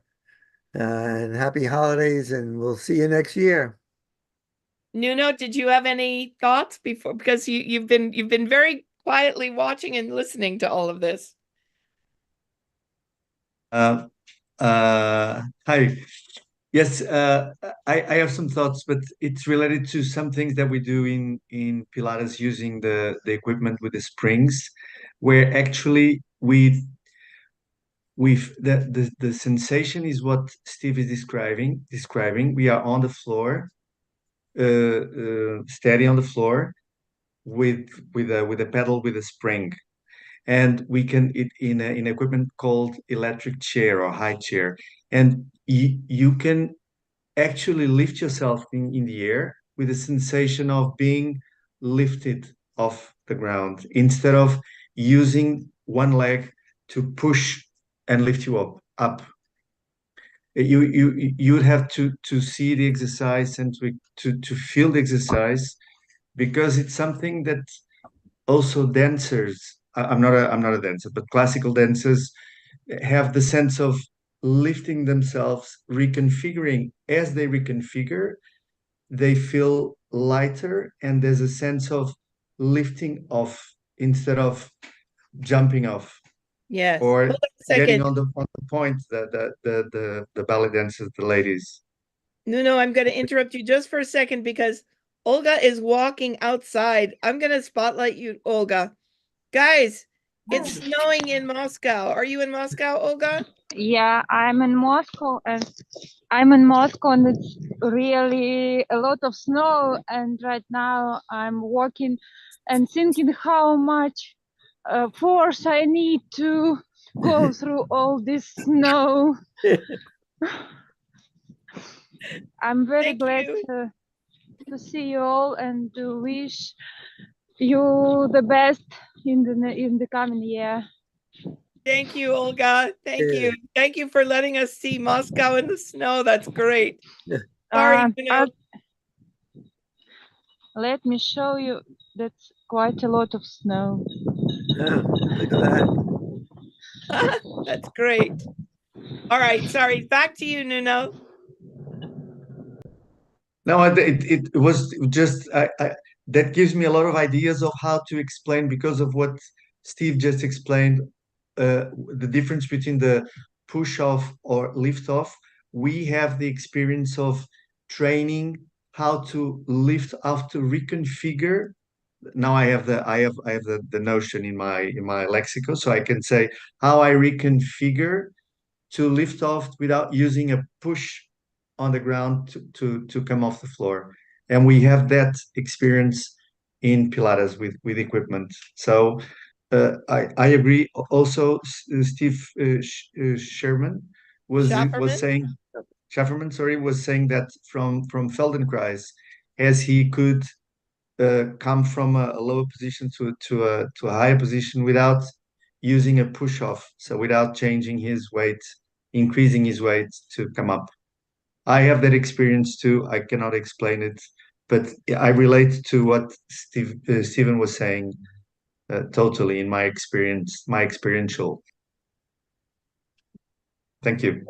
Speaker 3: And happy holidays, and we'll see you next year.
Speaker 1: Nuno, did you have any thoughts before? Because you've been very quietly watching and listening to all of this.
Speaker 11: Hi. Yes, I have some thoughts, but it's related to some things that we do in Pilates using the equipment with the springs, where actually the sensation is what Steve is describing. We are on the floor, steady on the floor, with a pedal with a spring, and we can in equipment called electric chair or high chair, and you can actually lift yourself in the air with a sensation of being lifted off the ground instead of using one leg to push and lift you up. You'd have to see the exercise and to feel the exercise, because it's something that also dancers, I'm not a dancer, but classical dancers have the sense of lifting themselves, reconfiguring. As they reconfigure, they feel lighter, and there's a sense of lifting off instead of jumping off.
Speaker 1: Yes.
Speaker 11: Or getting on the point, the ballet dancers, the ladies.
Speaker 1: No, I'm going to interrupt you just for a second because Olga is walking outside. I'm going to spotlight you, Olga. Guys, it's snowing in Moscow. Are you in Moscow, Olga?
Speaker 12: Yeah, I'm in Moscow, and it's really a lot of snow. And right now I'm walking and thinking how much force I need to go through all this snow. I'm very
Speaker 1: Thank
Speaker 12: glad
Speaker 1: you.
Speaker 12: to see you all and to wish you the best in the coming year.
Speaker 1: Thank you, Olga. Thank
Speaker 3: Yeah.
Speaker 1: you. Thank you for letting us see Moscow in the snow. That's great. Sorry,
Speaker 12: Let me show you. That's quite a lot of snow.
Speaker 3: Yeah, look at that.
Speaker 1: That's great. All right. Sorry. Back to you, Nuno.
Speaker 11: No, it was just that gives me a lot of ideas of how to explain, because of what Steve just explained, the difference between the push off or lift off. We have the experience of training how to lift off, to reconfigure. Now I have the notion in my lexicon, so I can say how I reconfigure to lift off without using a push on the ground to come off the floor. And we have that experience in Pilates with equipment. So I agree. Also, Steve Sherman was
Speaker 1: Schafferman?
Speaker 11: saying, Schafferman, sorry, was saying that from Feldenkrais, as he could come from a lower position to a higher position without using a push off, so without changing his weight, increasing his weight to come up. I have that experience too. I cannot explain it, but I relate to what Stephen was saying totally in my experience, my experiential. Thank you.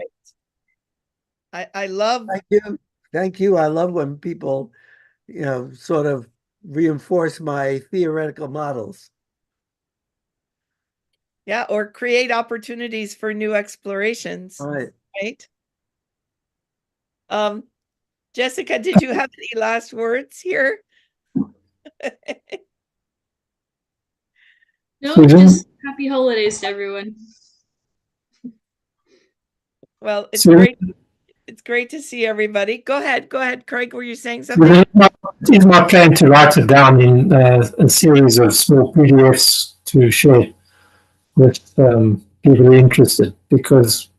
Speaker 1: I love.
Speaker 3: Thank you. Thank you. I love when people, sort of reinforce my theoretical models.
Speaker 1: Yeah, or create opportunities for new explorations.
Speaker 3: All right.
Speaker 1: Right. Jessica, did you have any last words here?
Speaker 4: No, just happy holidays to everyone.
Speaker 1: Well, it's
Speaker 8: So-
Speaker 1: great. It's great to see everybody. Go ahead, Craig. Were you saying something?
Speaker 8: Is my plan to write it down in a series of small PDFs to share with people interested, because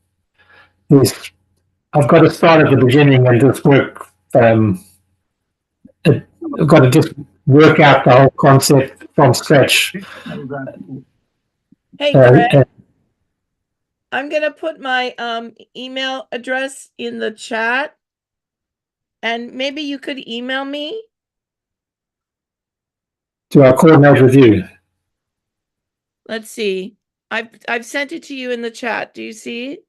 Speaker 8: I've got to start at the beginning and just work. I've got to just work out the whole concept from scratch.
Speaker 1: Hey, Craig. I'm gonna put my email address in the chat, and maybe you could email me.
Speaker 8: Do I coordinate with you?
Speaker 1: Let's see. I've sent it to you in the chat. Do you see it?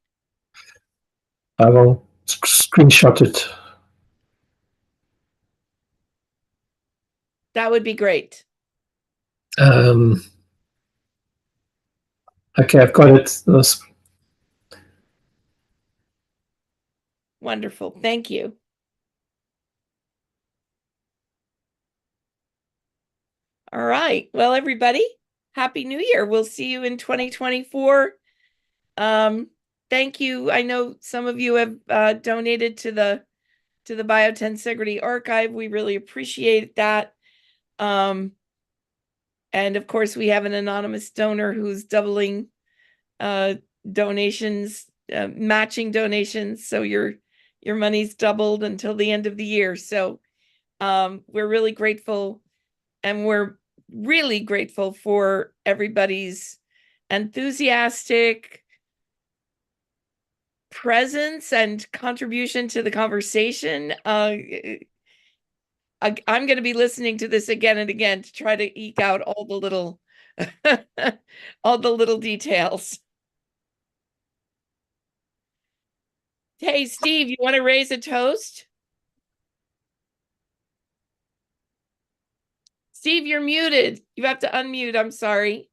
Speaker 8: I will screenshot it.
Speaker 1: That would be great.
Speaker 8: Okay, I've got it.
Speaker 1: Wonderful. Thank you. All right. Well, everybody, Happy New Year. We'll see you in 2024. Thank you. I know some of you have donated to the Biotensegrity Archive. We really appreciate that. And of course, we have an anonymous donor who's doubling donations, matching donations. So your money's doubled until the end of the year. So we're really grateful, and we're really grateful for everybody's enthusiastic presence and contribution to the conversation. I'm going to be listening to this again and again to try to eke out all the little all the little details. Hey, Steve, you want to raise a toast? Steve, you're muted. You have to unmute. I'm sorry.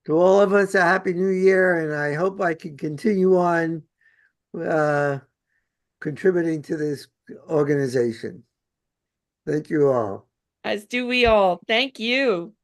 Speaker 3: To all of us, a Happy New Year, and I hope I can continue on contributing to this organization. Thank you all.
Speaker 1: As do we all. Thank you.